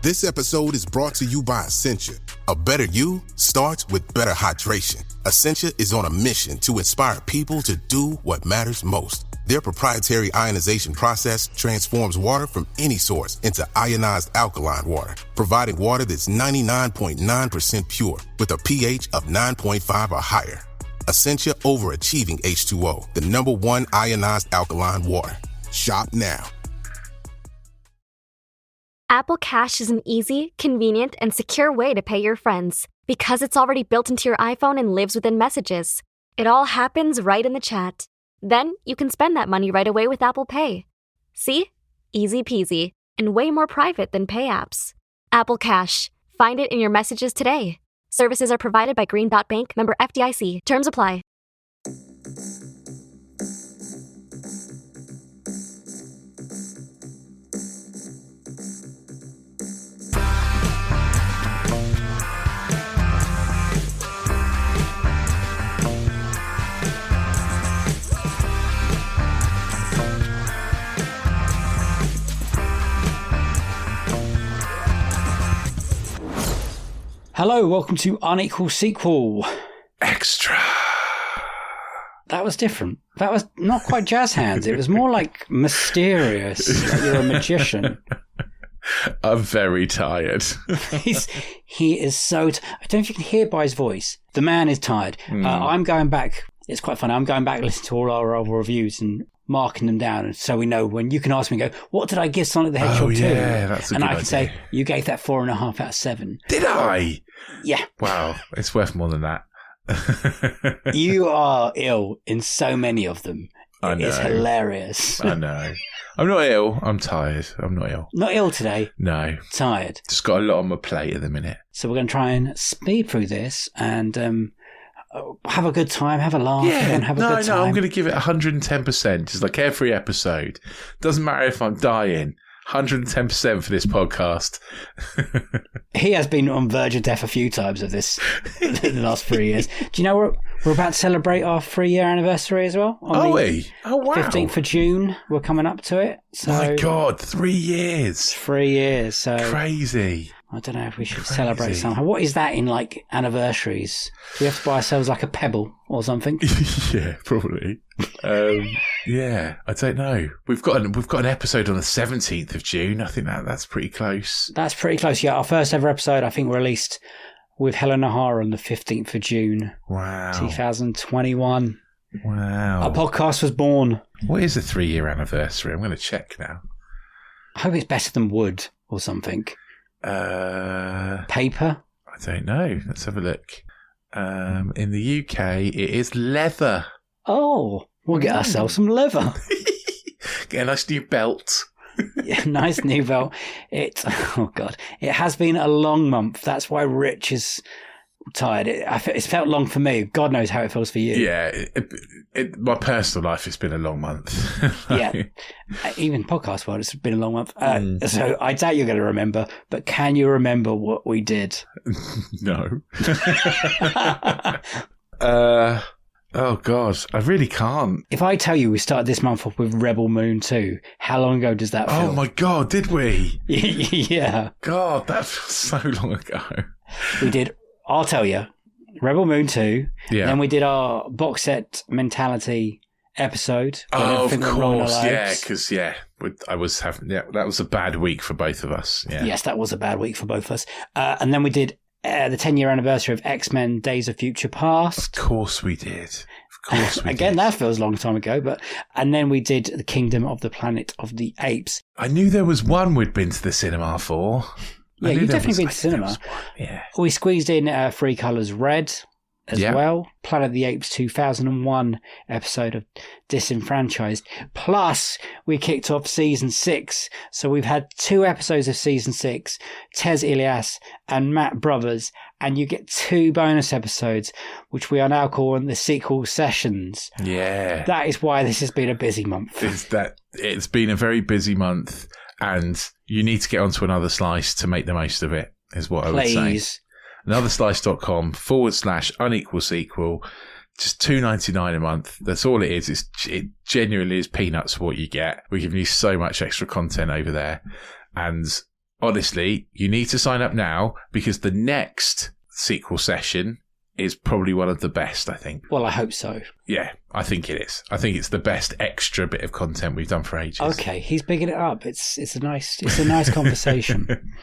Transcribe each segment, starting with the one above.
This episode is brought to you by Essentia. A better you starts with better hydration. Essentia is on a mission to inspire people to do what matters most. Their proprietary ionization process transforms water from any source into ionized alkaline water, providing water that's 99.9% pure with a pH of 9.5 or higher. Essentia overachieving H2O, the #1 ionized alkaline water. Shop now. Apple Cash is an easy, convenient, and secure way to pay your friends because it's already built into your iPhone and lives within Messages. It all happens right in the chat. Then you can spend that money right away with Apple Pay. See? Easy peasy, and way more private than pay apps. Apple Cash. Find it in your Messages today. Services are provided by Green Dot Bank, member FDIC. Terms apply. Hello, welcome to Unequal Sequel. Extra. That was different. That was not quite jazz hands. It was more like mysterious. Like you're a magician. I'm very tired. He is so... I don't know if you can hear by his voice. The man is tired. I'm going back. It's quite funny. I'm going back and listening to all our other reviews and marking them down so we know when you can ask me and go, what did I give Sonic the Hedgehog 2? Yeah, that's a good idea. And I can say, you gave that 4.5 out of 7. Did I? Yeah. Wow, it's worth more than that. You are ill in so many of them. I know. It's hilarious. I know. I'm not ill. I'm tired. I'm not ill. Not ill today. No. Tired. Just got a lot on my plate at the minute. So we're going to try and speed through this and have a good time, have a laugh, and have a good time. I'm going to give it 110%. Just like every episode. Doesn't matter if I'm dying. 110% for this podcast. He has been on verge of death a few times of this in the last 3 years. Do you know we're about to celebrate our 3-year anniversary as well? Are we? Oh, wow. 15th of June, we're coming up to it. So my God, 3 years. 3 years. So crazy. I don't know if we should celebrate somehow. What is that in like anniversaries? Do we have to buy ourselves like a pebble or something? Yeah, probably. Yeah, I don't know. We've got an episode on the 17th of June. I think that's pretty close. That's pretty close. Yeah, our first ever episode I think released with Helen O'Hara on the 15th of June. Wow. 2021. Wow. Our podcast was born. What is the 3-year anniversary? I'm going to check now. I hope it's better than wood or something. Paper? I don't know. Let's have a look. In the UK, it is leather. Oh, we'll get ourselves some leather. Get a nice new belt. Yeah, nice new belt. It has been a long month. That's why Rich is tired. It's felt long for me. God knows how it feels for you. Yeah, my personal life has been a long month. Yeah, even podcast world, it's been a long month. So I doubt you're going to remember, but can you remember what we did? No. Oh God, I really can't. If I tell you we started this month off with Rebel Moon 2, how long ago does that feel? Oh my God, did we? Yeah. God, that feels so long ago. We did, I'll tell you, Rebel Moon 2. Yeah. Then we did our box set mentality episode. Oh, of course. Yeah, because, I was having, that was a bad week for both of us. Yeah. Yes, that was a bad week for both of us. And then we did the 10-year anniversary of X-Men Days of Future Past. Of course we did. Again, that feels a long time ago. And then we did The Kingdom of the Planet of the Apes. I knew there was one we'd been to the cinema for. Yeah, you've definitely been to cinema. Yeah. We squeezed in Three Colours Red as well. Planet of the Apes 2001 episode of Disenfranchised. Plus, we kicked off season 6. So we've had 2 episodes of season 6, Tez Ilyas and Matt Brothers, and you get 2 bonus episodes, which we are now calling the sequel sessions. Yeah. That is why this has been a busy month. It's been a very busy month, and you need to get onto Another Slice to make the most of it, is what I would say. Please. AnotherSlice.com/unequal sequel. Just $2.99 a month. That's all it is. It genuinely is peanuts for what you get. We're giving you so much extra content over there. And honestly, you need to sign up now because the next sequel session is probably one of the best, I think. Well, I hope so. Yeah, I think it is. I think it's the best extra bit of content we've done for ages. Okay, he's bigging it up. It's a nice conversation.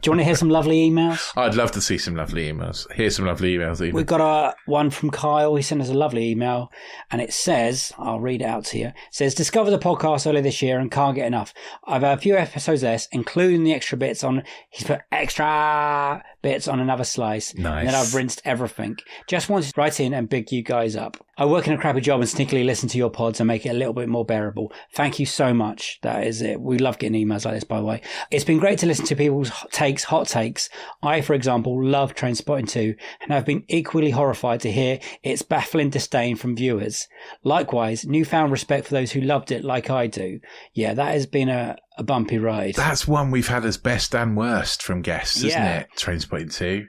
Do you want to hear some lovely emails? I'd love to see some lovely emails. Here's some lovely emails, even. We've got one from Kyle. He sent us a lovely email, and it says, I'll read it out to you. It says, discovered the podcast earlier this year and can't get enough. I've had a few episodes there, including the extra bits on, he's put extra bits on another slice. Nice. And then I've rinsed everything. Just wanted to write in and big you guys up. I work in a crappy job and sneakily listen to your pods and make it a little bit more bearable. Thank you so much. That is it. We love getting emails like this, by the way. It's been great to listen to people's hot takes. I, for example, love Trainspotting 2 and have been equally horrified to hear its baffling disdain from viewers. Likewise, newfound respect for those who loved it like I do. Yeah, that has been a bumpy ride. That's one we've had as best and worst from guests, isn't it? Trainspotting 2.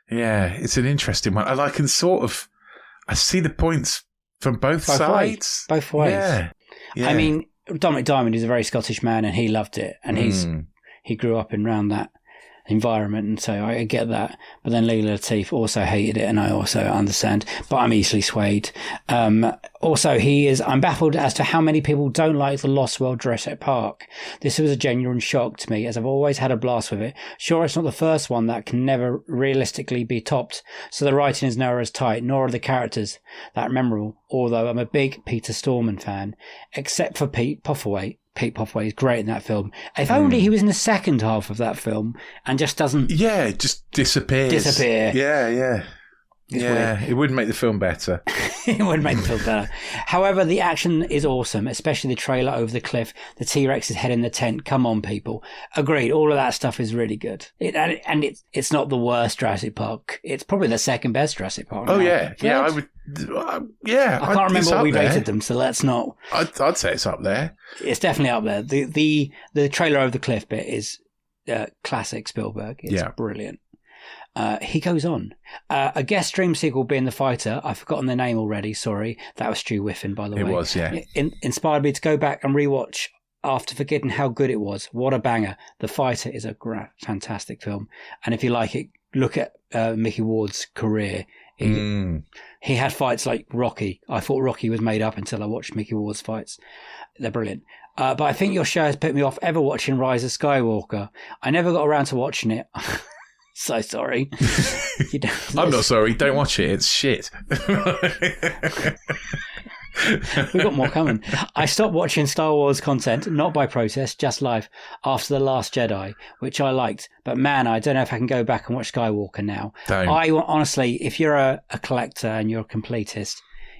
Yeah, it's an interesting one. And I can I see the points from both sides. Both ways. Yeah. I mean, Dominic Diamond is a very Scottish man and he loved it. And he grew up around that environment, and so I get that. But then Leela Lateef also hated it, and I also understand, but I'm easily swayed. Also, I'm baffled as to how many people don't like the Lost World Jurassic Park. This was a genuine shock to me, as I've always had a blast with it. Sure, it's not the first one that can never realistically be topped, so the writing is nowhere as tight, nor are the characters that memorable, although I'm a big Peter Stormare fan, except for Pete Poffaway. Pete Poffaway is great in that film. If only he was in the second half of that film and just doesn't... Yeah, just disappear. Yeah. Yeah, it would make the film better. It would make the film better. However, the action is awesome, especially the trailer over the cliff, the T-Rex's head in the tent. Come on, people. Agreed. All of that stuff is really good. It's not the worst Jurassic Park. It's probably the second best Jurassic Park. Oh, yeah. Yeah, I would... I can't remember what we rated them, so let's not... I'd say it's up there. It's definitely up there. The trailer over the cliff bit is classic Spielberg. It's brilliant. He goes on. A guest stream sequel being The Fighter. I've forgotten the name already, sorry. That was Stu Whiffen, by the way. It was, yeah. Inspired me to go back and rewatch after forgetting how good it was. What a banger. The Fighter is a fantastic film. And if you like it, look at Mickey Ward's career. He had fights like Rocky. I thought Rocky was made up until I watched Mickey Ward's fights. They're brilliant. But I think your show has put me off ever watching Rise of Skywalker. I never got around to watching it. So sorry. I'm not sorry. Don't watch it. It's shit. We've got more coming. I stopped watching Star Wars content, not by protest, just live, after The Last Jedi, which I liked. But man, I don't know if I can go back and watch Skywalker now. Don't. Honestly, if you're a collector and you're a completist,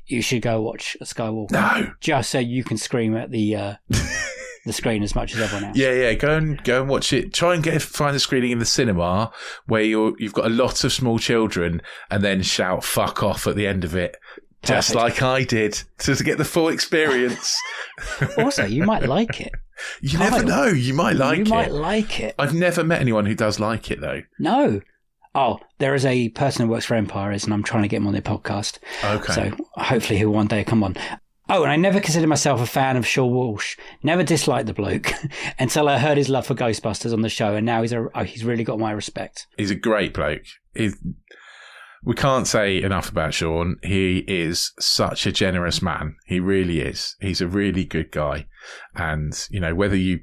you should go watch Skywalker. No. Just so you can scream at the screen as much as everyone else. Yeah. Go and watch it. Try and find a screening in the cinema where you've got a lot of small children, and then shout "fuck off" at the end of it. Perfect. Just like I did, to get the full experience. Also, you might like it. You never know. You might like it. I've never met anyone who does like it, though. No. Oh, there is a person who works for Empire, and I'm trying to get him on their podcast. Okay. So hopefully he'll one day come on. Oh, and I never considered myself a fan of Shaw Walsh. Never disliked the bloke until I heard his love for Ghostbusters on the show, and now he's really got my respect. He's a great bloke. We can't say enough about Sean. He is such a generous man. He really is. He's a really good guy. And, whether you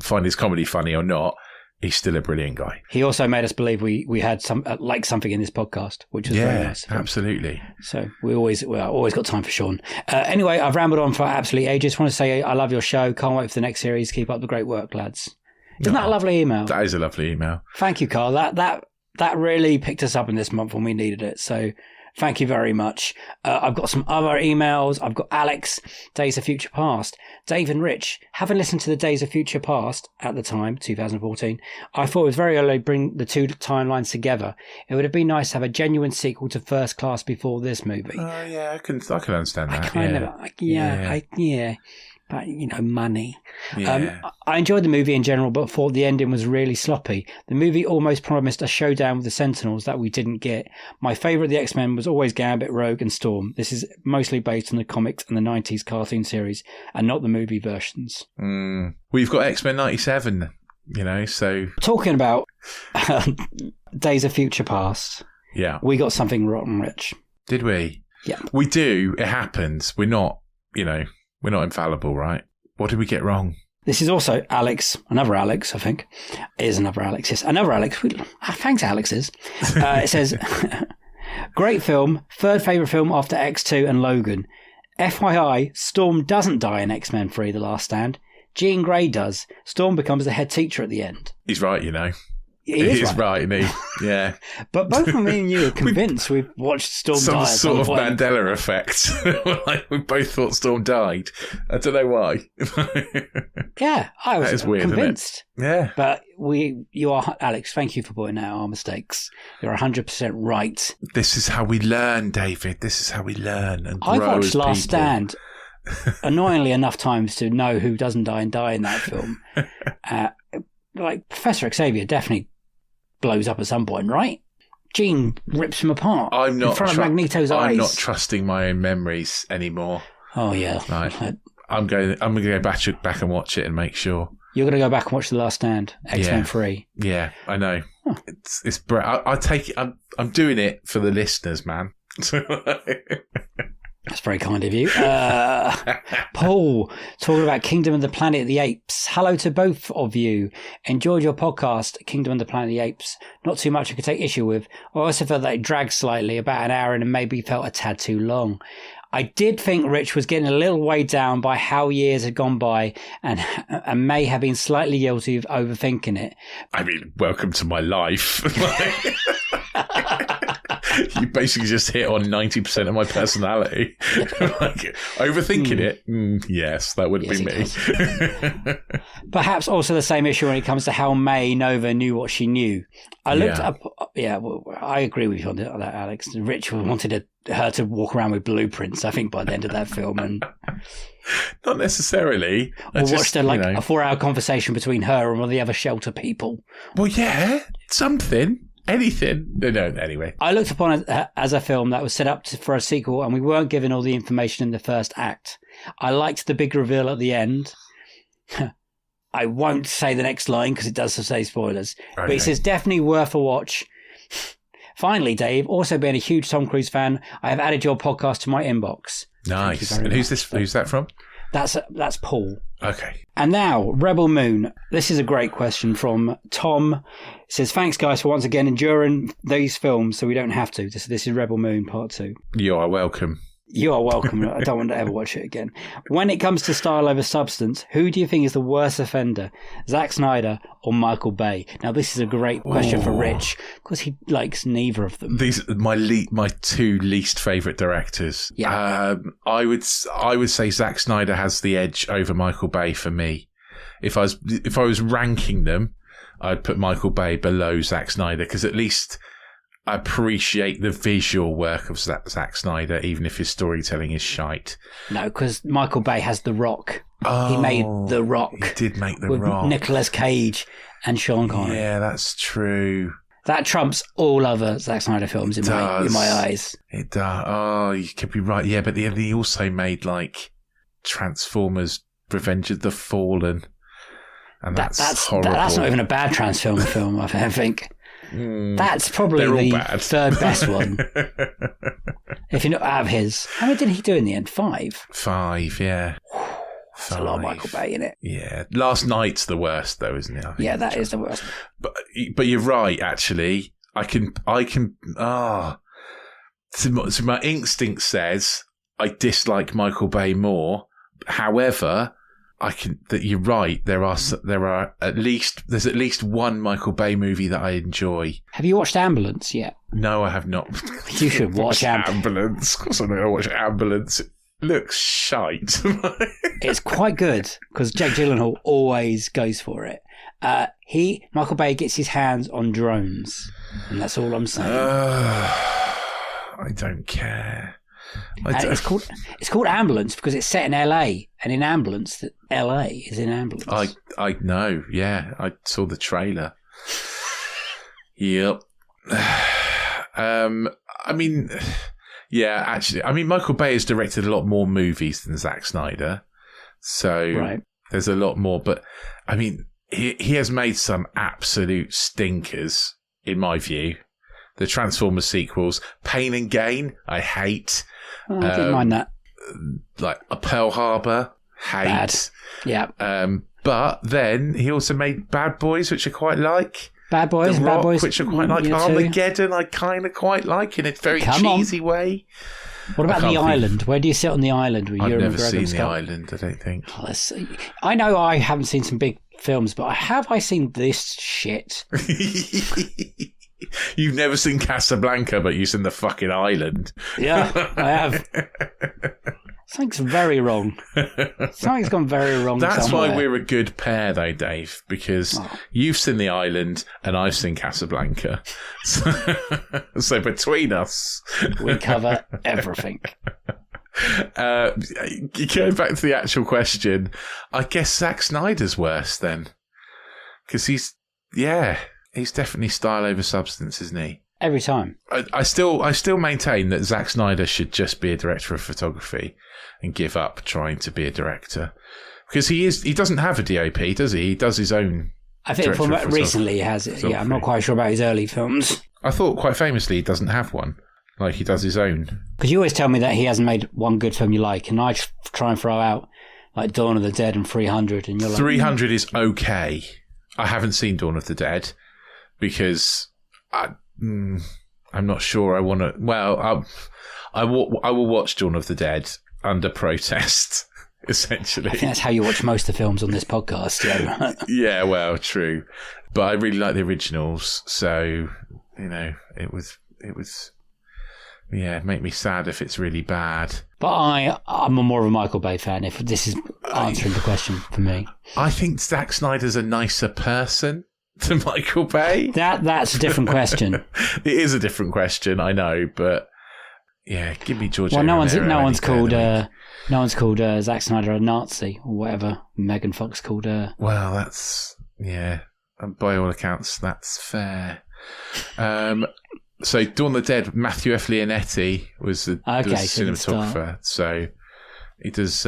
find his comedy funny or not, he's still a brilliant guy. He also made us believe we had something in this podcast, which was very nice. Absolutely. So we always got time for Sean. Anyway, I've rambled on for absolutely ages. Want to say I love your show. Can't wait for the next series. Keep up the great work, lads. Isn't that a lovely email? That is a lovely email. Thank you, Carl. That really picked us up in this month when we needed it. So thank you very much. I've got some other emails. I've got Alex, Days of Future Past. Dave and Rich, having listened to the Days of Future Past at the time, 2014, I thought it was very early to bring the two timelines together. It would have been nice to have a genuine sequel to First Class before this movie. Oh, yeah, I can understand that. But, money. Yeah. I enjoyed the movie in general, but thought the ending was really sloppy. The movie almost promised a showdown with the Sentinels that we didn't get. My favourite of the X-Men was always Gambit, Rogue and Storm. This is mostly based on the comics and the 90s cartoon series and not the movie versions. We've got X-Men 97 So talking about Days of Future Past, yeah, we got something rotten, Rich. Did we? Yeah, we do. It happens. We're not infallible, right? What did we get wrong? This is also Alex, another Alex, I think. It is another Alex, yes. Another Alex. Thanks, Alexes. It says, great film, third favourite film after X2 and Logan. FYI, Storm doesn't die in X-Men 3, The Last Stand. Jean Grey does. Storm becomes the head teacher at the end. He's right, He is right, isn't he? Yeah. But both of me and you are convinced we've watched Storm die. Some sort of Mandela effect. Like we both thought Storm died. I don't know why. Yeah, I was weird, convinced. Yeah. But you are, Alex, thank you for pointing out our mistakes. You're 100% right. This is how we learn, David. This is how we learn and grow. I've watched as Last people. Stand annoyingly enough times to know who doesn't die in that film. Like Professor Xavier definitely blows up at some point, right? Jean rips him apart in front of Magneto's eyes. I'm not trusting my own memories anymore. Oh yeah, right. I'm going to go back and watch it and make sure. You're going to go back and watch The Last Stand, X-Men 3. Yeah, I know. Huh. It's I take it. I'm doing it for the listeners, man. That's very kind of you. Paul, talking about Kingdom of the Planet of the Apes. Hello to both of you. Enjoyed your podcast, Kingdom of the Planet of the Apes. Not too much I could take issue with. I also felt that it dragged slightly, about an hour, and maybe felt a tad too long. I did think Rich was getting a little weighed down by how years had gone by and may have been slightly guilty of overthinking it. I mean, welcome to my life. You basically just hit on 90% of my personality. Like, overthinking it? Yes, that would be me. Perhaps also the same issue when it comes to how May Nova knew what she knew. I looked up... Yeah, well, I agree with you on that, Alex. Rich wanted her to walk around with blueprints, I think, by the end of that film. And not necessarily. Or watched a 4-hour conversation between her and one of the other shelter people. Well, yeah, something. Anything. No, anyway. I looked upon it as a film that was set up for a sequel, and we weren't given all the information in the first act. I liked the big reveal at the end. I won't say the next line because it does say spoilers. Okay. But it says definitely worth a watch. Finally, Dave, also being a huge Tom Cruise fan, I have added your podcast to my inbox. Nice. And who's that from? That's Paul. Okay. And now, Rebel Moon. This is a great question from Tom. It says, thanks, guys, for once again enduring these films so we don't have to. This is Rebel Moon Part 2. You are welcome. You are welcome. I don't want to ever watch it again. When it comes to style over substance, who do you think is the worst offender? Zack Snyder or Michael Bay? Now, this is a great question for Rich because he likes neither of them. These are my two least favourite directors. Yeah. I would say Zack Snyder has the edge over Michael Bay for me. If I was ranking them, I'd put Michael Bay below Zack Snyder because at least I appreciate the visual work of Zack Snyder, even if his storytelling is shite. No, because Michael Bay has The Rock. Oh, he made The Rock. He did make The with Rock. Nicolas Cage and Sean Connery. Yeah, that's true. That trumps all other Zack Snyder films in my eyes. It does. Oh, you could be right. Yeah, but he also made like Transformers: Revenge of the Fallen, and that's horrible. That's not even a bad Transformer film, I think. That's probably the third best one. If you're not out of his. How many did he do in the end? 5? 5, yeah. That's a lot of Michael Bay in it. Yeah. Last Night's the worst, though, isn't it? Yeah, that is the worst. But you're right, actually. So my instinct says I dislike Michael Bay more. However, you're right. There's at least one Michael Bay movie that I enjoy. Have you watched Ambulance yet? No, I have not. You should watch Ambulance. Of course I know I watch Ambulance. It looks shite. It's quite good because Jake Gyllenhaal always goes for it. Michael Bay gets his hands on drones, and that's all I'm saying. I don't care. It's called Ambulance because it's set in LA, and in Ambulance, LA is in Ambulance. I know, yeah. I saw the trailer. Yep. I mean, yeah, actually, Michael Bay has directed a lot more movies than Zack Snyder, so there's a lot more. But I mean, he has made some absolute stinkers, in my view. The Transformers sequels, Pain and Gain, I hate. Oh, I didn't mind that. Like a Pearl Harbor, hate. Bad. Yeah. But then he also made Bad Boys, which I quite like. Bad Boys, The Rock, Bad Boys, which I quite like. Armageddon, I kind of quite like in a very cheesy way. What about The Island? Where do you sit on The Island? With I've never seen The Island, I don't think. Oh, let's see. I know I haven't seen some big films, but have I seen this shit? You've never seen Casablanca, but you've seen The fucking Island. Yeah, I have. Something's very wrong. Something's gone very wrong. That's somewhere. why we're a good pair, though, Dave, because you've seen The Island and I've seen Casablanca. So between us, we cover everything. Going back to the actual question, I guess Zack Snyder's worse then, because he's definitely style over substance, isn't he? Every time. I still maintain that Zack Snyder should just be a director of photography and give up trying to be a director, because he doesn't have a DOP, does he? He does his own. I think recently he has it. Yeah, I'm not quite sure about his early films. I thought quite famously he doesn't have one. Like he does his own. Because you always tell me that he hasn't made one good film you like, and I try and throw out like Dawn of the Dead and 300, and you're like 300 is okay. I haven't seen Dawn of the Dead because I'm not sure I want to. Well, I will watch Dawn of the Dead under protest, essentially. I think that's how you watch most of the films on this podcast. Yeah, yeah, well, true. But I really like the originals, so it was. Yeah, it'd make me sad if it's really bad. But I'm more of a Michael Bay fan, if this is answering the question for me. I think Zack Snyder's a nicer person than Michael Bay. That's a different question. It is a different question, I know, but yeah, give me George. Well, no one's called Zack Snyder a Nazi or whatever Megan Fox called her. Well, that's by all accounts, that's fair. So, Dawn of the Dead, Matthew F. Leonetti was the cinematographer. So, he does.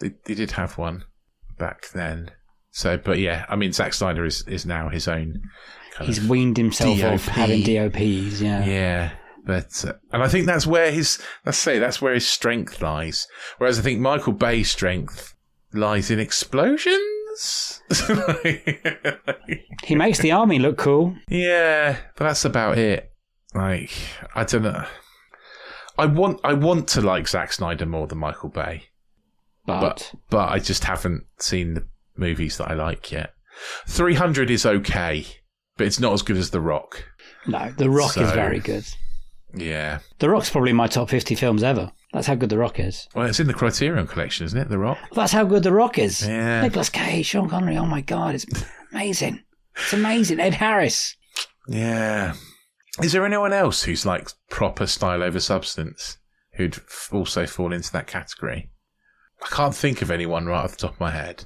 He did have one back then. So, but yeah, I mean, Zack Snyder is now his own. He's weaned himself off having DOPs. Yeah. Yeah, but and I think that's where his strength lies. Whereas I think Michael Bay's strength lies in explosions. He makes the army look cool. Yeah, but that's about it. Like, I don't know. I want to like Zack Snyder more than Michael Bay, but I just haven't seen the movies that I like yet. 300 is okay, but it's not as good as The Rock. No, The Rock is very good. Yeah, The Rock's probably my top 50 films ever. That's how good The Rock is. Well, it's in the Criterion Collection, isn't it? The Rock. That's how good The Rock is. Yeah. Nicolas Cage, Sean Connery. Oh my God, it's amazing. It's amazing. Ed Harris. Yeah. Is there anyone else who's like proper style over substance who'd also fall into that category? I can't think of anyone right off the top of my head.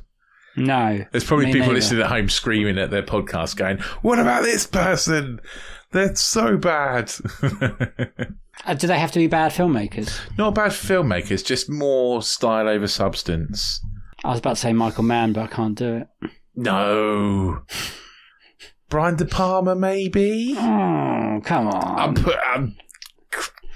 No. There's probably people listening at home screaming at their podcast going, what about this person? They're so bad. Do they have to be bad filmmakers? Not bad filmmakers, just more style over substance. I was about to say Michael Mann, but I can't do it. No. Brian De Palma, maybe? Oh, come on. I'm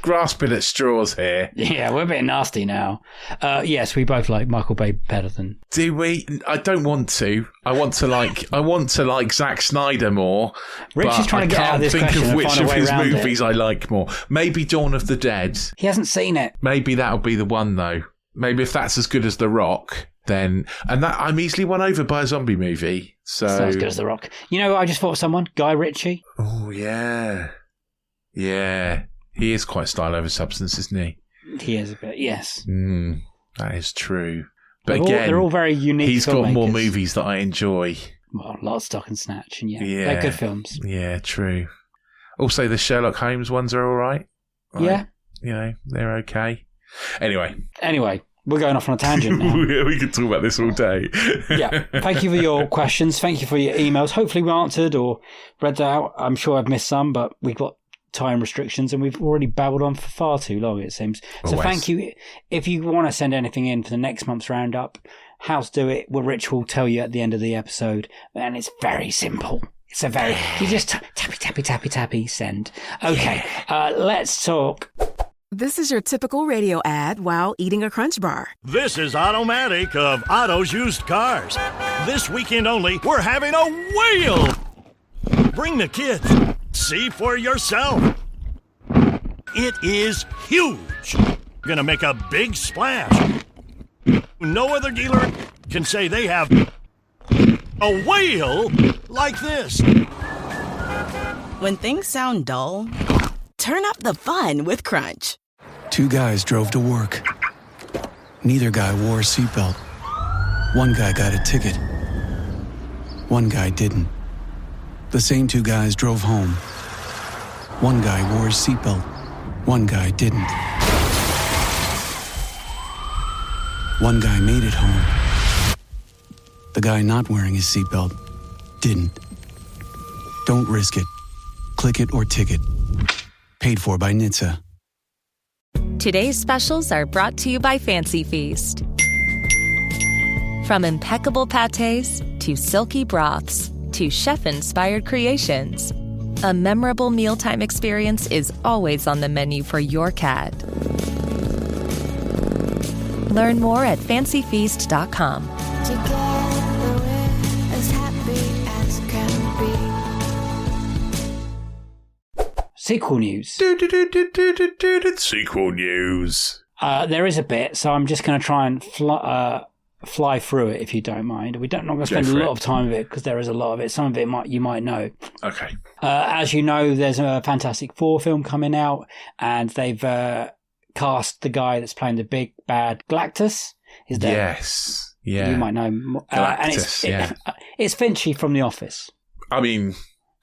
grasping at straws here. Yeah, we're a bit nasty now. Yes, we both like Michael Bay better than... Do we? I don't want to. I want to like Zack Snyder more. Rich is trying to get out of this question and find a way around it. I can't think of which of his movies I like more. Maybe Dawn of the Dead. He hasn't seen it. Maybe that'll be the one, though. Maybe if that's as good as The Rock... Then, and that I'm easily won over by a zombie movie. So it's not as good as The Rock. You know, I just thought of someone, Guy Ritchie. Oh yeah, yeah. He is quite style over substance, isn't he? He is a bit, yes. That is true. But they're all very unique. He's got more movies that I enjoy. Well, Lock, Stock and Snatch, and they're good films. Yeah, true. Also, the Sherlock Holmes ones are all right. Like, they're okay. Anyway. We're going off on a tangent now. We could talk about this all day. Yeah. Thank you for your questions. Thank you for your emails. Hopefully we answered or read out. I'm sure I've missed some, but we've got time restrictions and we've already babbled on for far too long, it seems. So thank you. If you want to send anything in for the next month's roundup, how to do it, Rich will tell you at the end of the episode. And it's very simple. It's a very... You just tappy, send. Okay, let's talk... This is your typical radio ad while eating a Crunch Bar. This is Automatic of Otto's Used Cars. This weekend only, we're having a whale! Bring the kids. See for yourself. It is huge. Gonna make a big splash. No other dealer can say they have a whale like this. When things sound dull, turn up the fun with Crunch. 2 guys drove to work. Neither guy wore a seatbelt. One guy got a ticket. One guy didn't. The same 2 guys drove home. One guy wore his seatbelt. One guy didn't. One guy made it home. The guy not wearing his seatbelt didn't. Don't risk it. Click it or ticket. Paid for by NHTSA. Today's specials are brought to you by Fancy Feast. From impeccable pâtés to silky broths to chef-inspired creations, a memorable mealtime experience is always on the menu for your cat. Learn more at fancyfeast.com. Together we're as happy as can be. Sequel news. Sequel news. There is a bit, so I'm just going to try and fly through it if you don't mind. We're not going to spend a lot of time with it because there is a lot of it. Some of it you might know. Okay. As you know, there's a Fantastic Four film coming out, and they've cast the guy that's playing the big bad Galactus. Is there? Yes. Yeah. You might know. Galactus, and it's Finchy from The Office. I mean,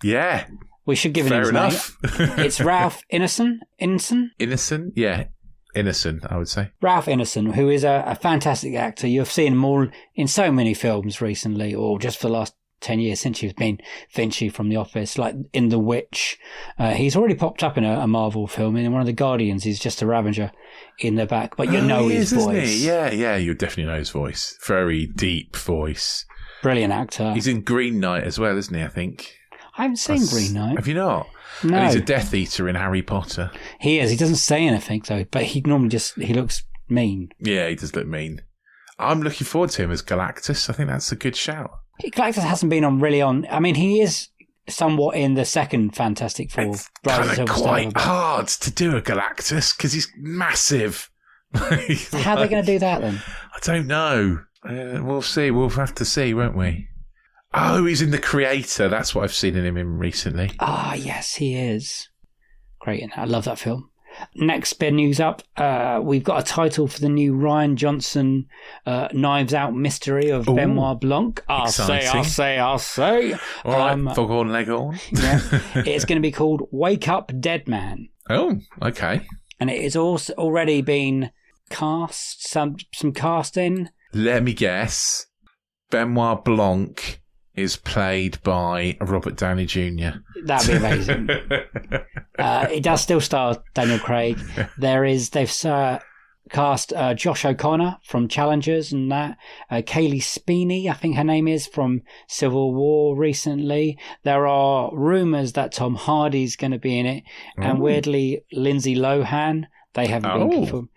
yeah. We should give it Fair his enough. name. It's Ralph Ineson. Innocent? Yeah. Innocent, I would say. Ralph Ineson, who is a fantastic actor. You've seen him all in so many films recently, or just for the last 10 years since he's been Finchy from The Office, like in The Witch. He's already popped up in a Marvel film. In one of the Guardians, he's just a Ravager in the back, but you know his voice. Isn't he? Yeah, you definitely know his voice. Very deep voice. Brilliant actor. He's in Green Knight as well, isn't he, I think? I haven't seen Green Knight. Have you not? No. And he's a Death Eater in Harry Potter. He is. He doesn't say anything, though, but he normally he looks mean. Yeah, he does look mean. I'm looking forward to him as Galactus. I think that's a good shout. Galactus hasn't been on. I mean, he is somewhat in the second Fantastic Four. It's kind of quite hard to do a Galactus because he's massive. How are they going to do that then? I don't know. We'll see. We'll have to see, won't we? Oh, he's in The Creator. That's what I've seen him in recently. Ah, yes, he is. Great. I love that film. Next bit of news up. We've got a title for the new Rian Johnson Knives Out mystery of Benoit Blanc. I'll say. All right, Foghorn Leghorn. Yeah. It's going to be called Wake Up Dead Man. Oh, okay. And it is also already been cast, some casting. Let me guess. Benoit Blanc is played by Robert Downey Jr. That'd be amazing. It does still star Daniel Craig. They've cast Josh O'Connor from Challengers and that. Kaylee Speeney, I think her name is, from Civil War recently. There are rumours that Tom Hardy's going to be in it. And weirdly, Lindsay Lohan. They haven't been confirmed.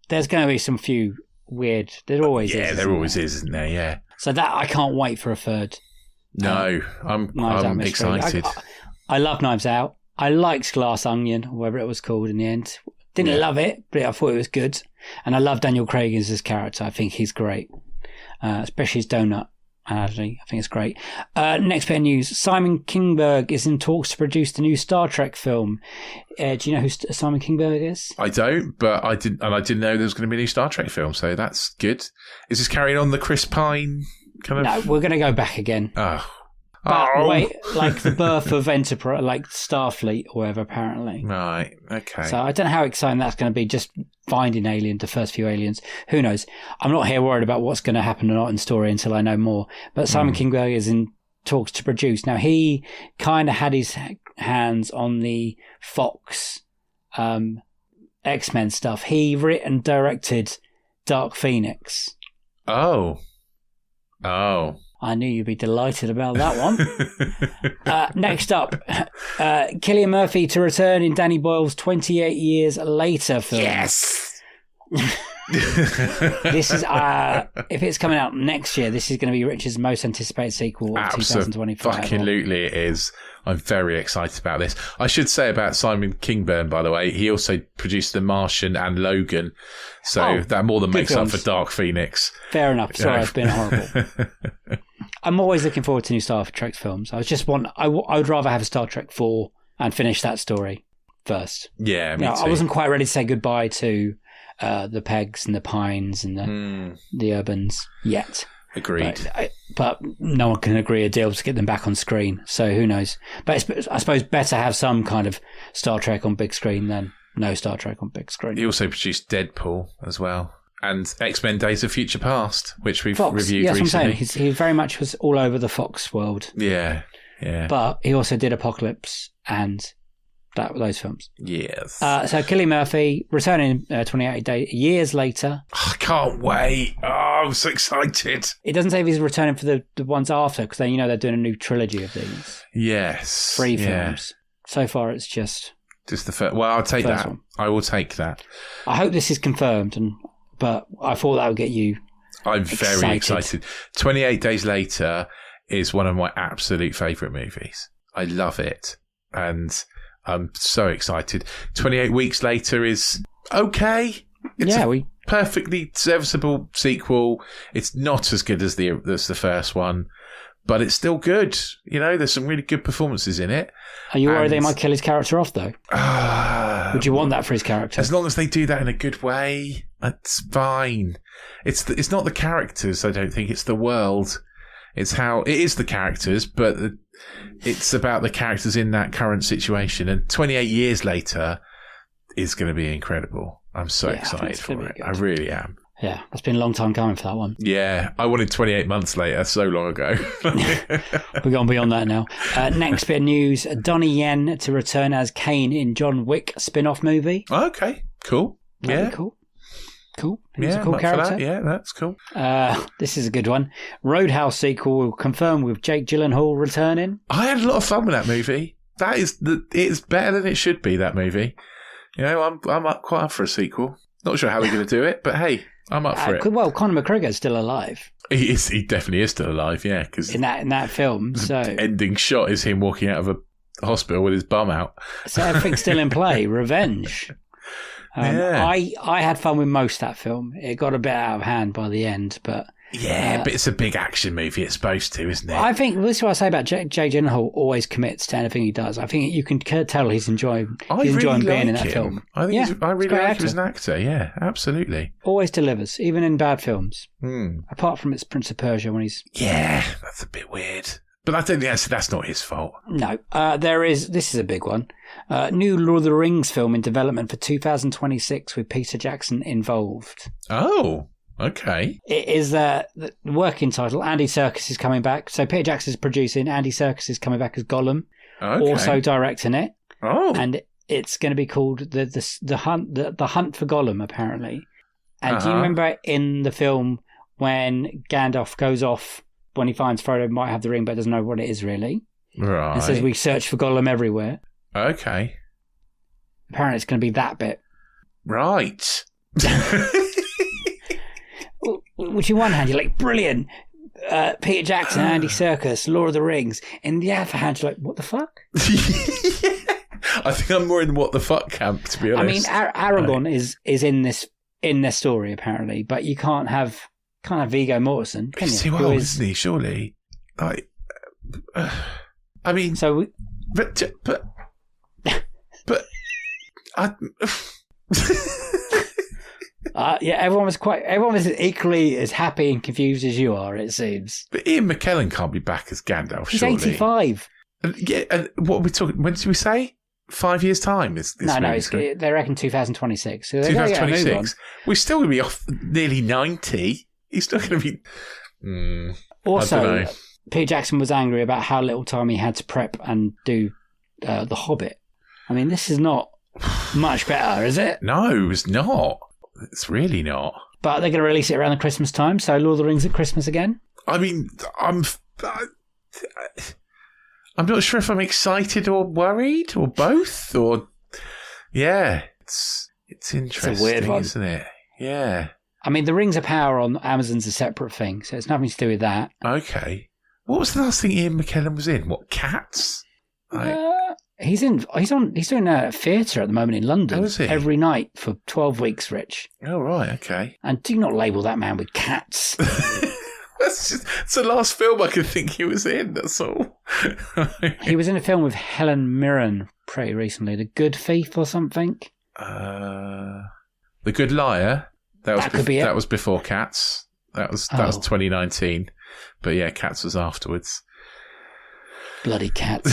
There's going to be some few weird... There always is. Yeah, there always is, isn't there? Yeah. So that I can't wait for a third. No, I'm excited. I love Knives Out. I liked Glass Onion, or whatever it was called in the end. Didn't love it, but I thought it was good. And I love Daniel Craig as his character. I think he's great. Especially his donut analogy. I think it's great. Next bit of news. Simon Kinberg is in talks to produce the new Star Trek film. Do you know who Simon Kinberg is? I don't, but I didn't know there was going to be a new Star Trek film, so that's good. Is this carrying on the Chris Pine kind of... No, we're going to go back again. Oh. But wait, like the birth of Enterprise, like Starfleet or whatever, apparently. Right, okay. So I don't know how exciting that's going to be, just finding the first few aliens. Who knows? I'm not here worried about what's going to happen or not in the story until I know more. But Simon Kinberg is in talks to produce. Now, he kind of had his hands on the Fox X-Men stuff. He wrote and directed Dark Phoenix. Oh. I knew you'd be delighted about that one. Next up, Cillian Murphy to return in Danny Boyle's 28 Years Later film. Yes! This is, if it's coming out next year, this is going to be Richard's most anticipated sequel of 2025. Absolutely it is. I'm very excited about this. I should say about Simon Kingbird, by the way, he also produced The Martian and Logan. So that more than makes up for Dark Phoenix. Fair enough. Sorry, it's been horrible. I'm always looking forward to new Star Trek films. I would rather have a Star Trek 4 and finish that story first. Yeah, me too. I wasn't quite ready to say goodbye to the Pegs and the Pines and the Urbans yet. Agreed. But no one can agree a deal to get them back on screen. So who knows? But I suppose better have some kind of Star Trek on big screen than no Star Trek on big screen. He also produced Deadpool as well. And X-Men Days of Future Past, which we've reviewed recently. That's what I'm saying. He very much was all over the Fox world. Yeah. But he also did Apocalypse and those films. Yes. So Cillian Murphy returning 28 years later. I can't wait. Oh, I'm so excited. It doesn't say if he's returning for the ones after, because then they're doing a new trilogy of these. Yes. 3 films. So far, it's just the first. Well, I'll take that. One. I will take that. I hope this is confirmed, but I thought that would get you. I'm very excited. 28 Days Later is one of my absolute favourite movies. I love it, and I'm so excited. 28 Weeks Later is okay. It's a perfectly serviceable sequel. It's not as good as the first one, but it's still good. There's some really good performances in it. Are you worried they might kill his character off, though? Would you want that for his character? As long as they do that in a good way, that's fine. It's not the characters, I don't think. It's the world. It's how it is the characters, but it's about the characters in that current situation. And 28 years later is going to be incredible. I'm so excited for it. I really am. Yeah, it's been a long time coming for that one. Yeah, I wanted 28 months later so long ago. We're going beyond that now. Next bit of news, Donnie Yen to return as Kane in John Wick spin-off movie. Okay, cool. That'd be cool. He's a cool character. That. Yeah, that's cool. This is a good one. Roadhouse sequel will confirm with Jake Gyllenhaal returning. I had a lot of fun with that movie. It's better than it should be, that movie. I'm quite up for a sequel. Not sure how they're going to do it, but hey, I'm up for it. Well, Conor McGregor's still alive. He definitely is still alive, yeah. Cause in that film, the ending shot is him walking out of a hospital with his bum out. So everything's still in play. Revenge. I had fun with most of that film. It got a bit out of hand by the end, but but it's a big action movie. It's supposed to, isn't it? I think this is what I say about Jake Gyllenhaal. Always commits to anything he does. I think you can tell he's enjoying being in that film. I think I really like him as an actor. Yeah, absolutely. Always delivers, even in bad films. Apart from its Prince of Persia when he's that's a bit weird. But I don't think that's not his fault. No, this is a big one. New Lord of the Rings film in development for 2026 with Peter Jackson involved. Oh, okay. It is the working title. Andy Serkis is coming back. So Peter Jackson is producing. Andy Serkis is coming back as Gollum. Okay. Also directing it. Oh. And it's going to be called the Hunt for Gollum, apparently. And do you remember in the film when Gandalf goes off when he finds Frodo might have the ring but doesn't know what it is really? Right. And says we search for Gollum everywhere. Okay. Apparently it's going to be that bit. Right. Which in one hand you're like, brilliant. Peter Jackson, Andy Serkis, Lord of the Rings. In the other hand you're like, what the fuck? I think I'm more in what the fuck camp, to be honest. I mean, Aragorn is in this story apparently, but you can't have Viggo Mortensen, can you? He's too old, isn't he? Surely, like, I mean, so, but everyone was equally as happy and confused as you are. It seems. But Ian McKellen can't be back as Gandalf. He's surely. 85. Yeah, and what are we talking? When did we say? 5 years' time? They reckon 2026. So 2026. We're still going to be off nearly 90. He's still going to be. Also, Peter Jackson was angry about how little time he had to prep and do The Hobbit. I mean, this is not much better, is it? No, it's not. It's really not. But they're going to release it around the Christmas time, so Lord of the Rings at Christmas again. I mean, I'm not sure if I'm excited or worried or both. Or yeah, it's interesting, it's a weird one, isn't it? Yeah. I mean, the Rings of Power on Amazon's a separate thing, so it's nothing to do with that. Okay. What was the last thing Ian McKellen was in? What, Cats? He's doing a theatre at the moment in London. Oh, is he? Every night for 12 weeks, Rich. Oh, right, okay. And do not label that man with Cats. It's the last film I could think he was in, that's all. He was in a film with Helen Mirren pretty recently, The Good Thief or something. The Good Liar. That was before Cats. That was 2019. But yeah, Cats was afterwards. Bloody Cats.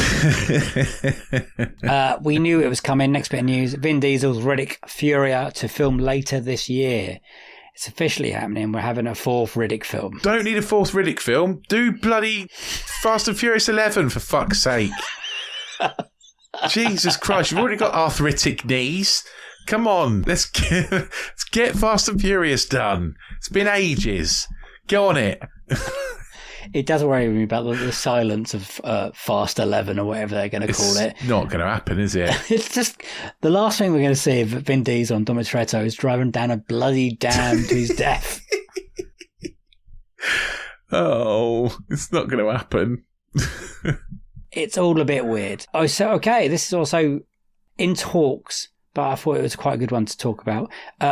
We knew it was coming. Next bit of news. Vin Diesel's Riddick Furia to film later this year. It's officially happening. We're having a 4th Riddick film. Don't need a 4th Riddick film. Do bloody Fast and Furious 11, for fuck's sake. Jesus Christ, you've already got arthritic knees. Come on, let's get Fast and Furious done. It's been ages. Go on it. It does worry me about the silence of Fast 11 or whatever they're going to call it. It's not going to happen, is it? It's just the last thing we're going to see of Vin Diesel on Dom Toretto is driving down a bloody dam to his death. Oh, it's not going to happen. It's all a bit weird. Oh, so, okay, this is also in talks, but I thought it was quite a good one to talk about.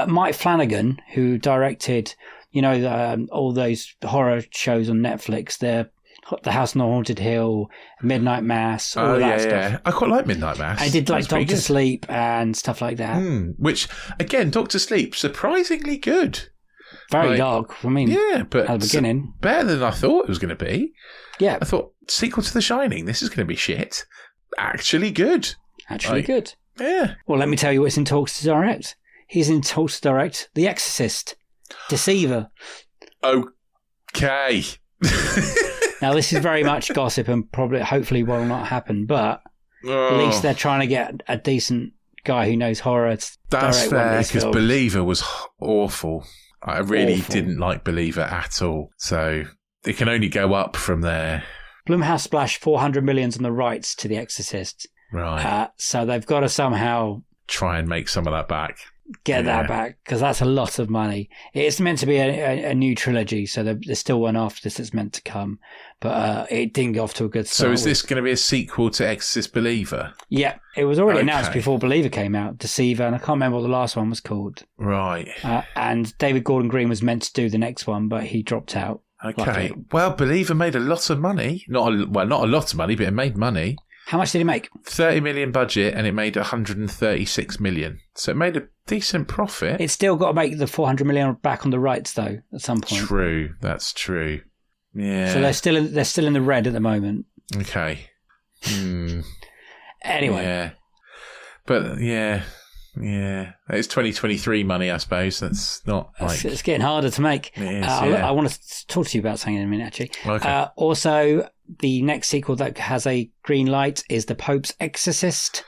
Mike Flanagan, who directed, all those horror shows on Netflix, The House on the Haunted Hill, Midnight Mass, all that stuff. Yeah. I quite like Midnight Mass. I did like Doctor Sleep and stuff like that. Which, again, Doctor Sleep, surprisingly good. Very dark. I mean, but at the beginning. Better than I thought it was going to be. Yeah. I thought, sequel to The Shining, this is going to be shit. Actually good. Good. Yeah. Well, let me tell you what's in talks to direct. He's in talks to direct The Exorcist, Deceiver. Okay. Now, this is very much gossip and hopefully will not happen, but at least they're trying to get a decent guy who knows horror to That's direct one of fair, these because films. Believer was awful. I really didn't like Believer at all. So it can only go up from there. Blumhouse splashed $400 million on the rights to The Exorcist. Right. So they've got to somehow try and make some of that back. Get that back, because that's a lot of money. It's meant to be a new trilogy, so there's still one after this that's meant to come. But it didn't get off to a good start. So is this going to be a sequel to Exorcist Believer? Yeah, it was already announced before Believer came out, Deceiver, and I can't remember what the last one was called. Right. And David Gordon Green was meant to do the next one, but he dropped out. Okay. Luckily. Well, Believer made a lot of money. Not a lot of money, but it made money. How much did it make? 30 million budget, and it made 136 million. So it made a decent profit. It's still got to make the 400 million back on the rights, though, at some point. True, that's true. Yeah. So they're still in the red at the moment. Okay. Anyway. Yeah. But yeah. It's 2023 money, I suppose. That's not like... It's getting harder to make. It is, I want to talk to you about something in a minute, actually. Okay. Also, the next sequel that has a green light is The Pope's Exorcist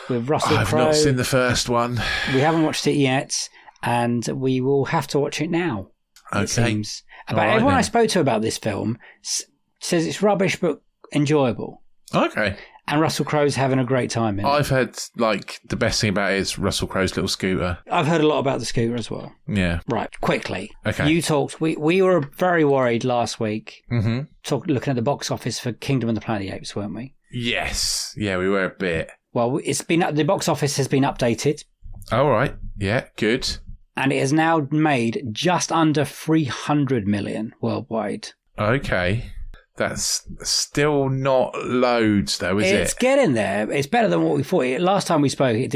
with Russell Crowe. I've not seen the first one. We haven't watched it yet, and we will have to watch it now. Okay. It seems. Everyone I spoke to about this film says it's rubbish but enjoyable. Okay. And Russell Crowe's having a great time in it. I've heard, the best thing about it is Russell Crowe's little scooter. I've heard a lot about the scooter as well. Yeah. Right, quickly. Okay. You talked, we were very worried last week, Mm-hmm. looking at the box office for Kingdom of the Planet of the Apes, weren't we? Yes. Yeah, we were a bit. Well, the box office has been updated. All right. Yeah, good. And it has now made just under 300 million worldwide. Okay. That's still not loads, though, is it? It's getting there. It's better than what we thought. Last time we spoke, it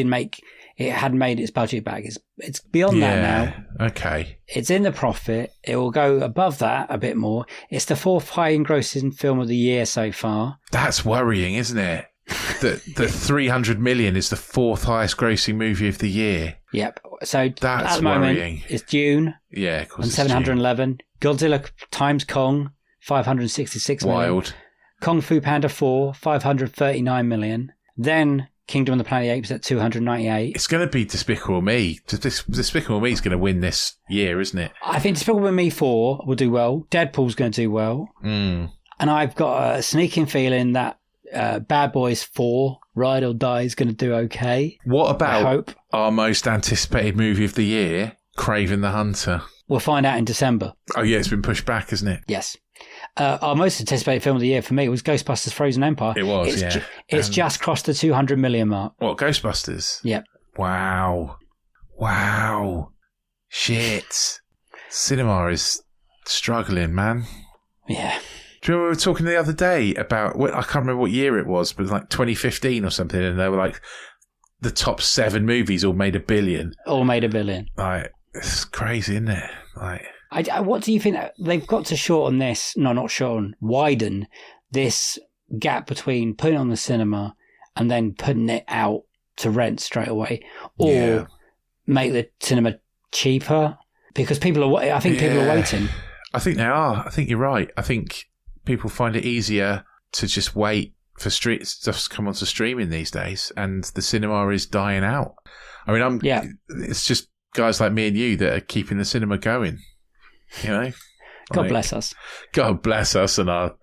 hadn't made its budget back. It's beyond that now. Okay. It's in the profit. It will go above that a bit more. It's the 4th high-engrossing film of the year so far. That's worrying, isn't it? The 300 million is the 4th highest grossing movie of the year. Yep. So that's at the moment, worrying. it's Dune. Yeah, of course. And 711. Godzilla times Kong, 566 million. Wild. Kung Fu Panda 4, 539 million. Then Kingdom of the Planet of the Apes at 298. It's going to be Despicable Me. Despicable Me is going to win this year, isn't it? I think Despicable Me 4 will do well. Deadpool's going to do well. Mm. And I've got a sneaking feeling that Bad Boys 4, Ride or Die, is going to do okay. What I about hope. our most anticipated movie of the year, Kraven the Hunter? We'll find out in December. Oh, yeah, it's been pushed back, hasn't it? Yes. Our most anticipated film of the year for me was Ghostbusters Frozen Empire. It was, It's just crossed the 200 million mark. What, Ghostbusters? Yep. Wow. Shit. Cinema is struggling, man. Yeah. Do you remember we were talking the other day about, I can't remember what year it was, but like 2015 or something, and they were like, the top 7 movies all made $1 billion. All made $1 billion. Like, it's crazy, isn't it? Like, what do you think? They've got to shorten this, widen this gap between putting it on the cinema and then putting it out to rent straight away, or make the cinema cheaper, because people are waiting. I think they are. I think you're right. I think people find it easier to just wait for stuff to come onto streaming these days, and the cinema is dying out. I mean, it's just guys like me and you that are keeping the cinema going. You know, God bless us. God bless us and our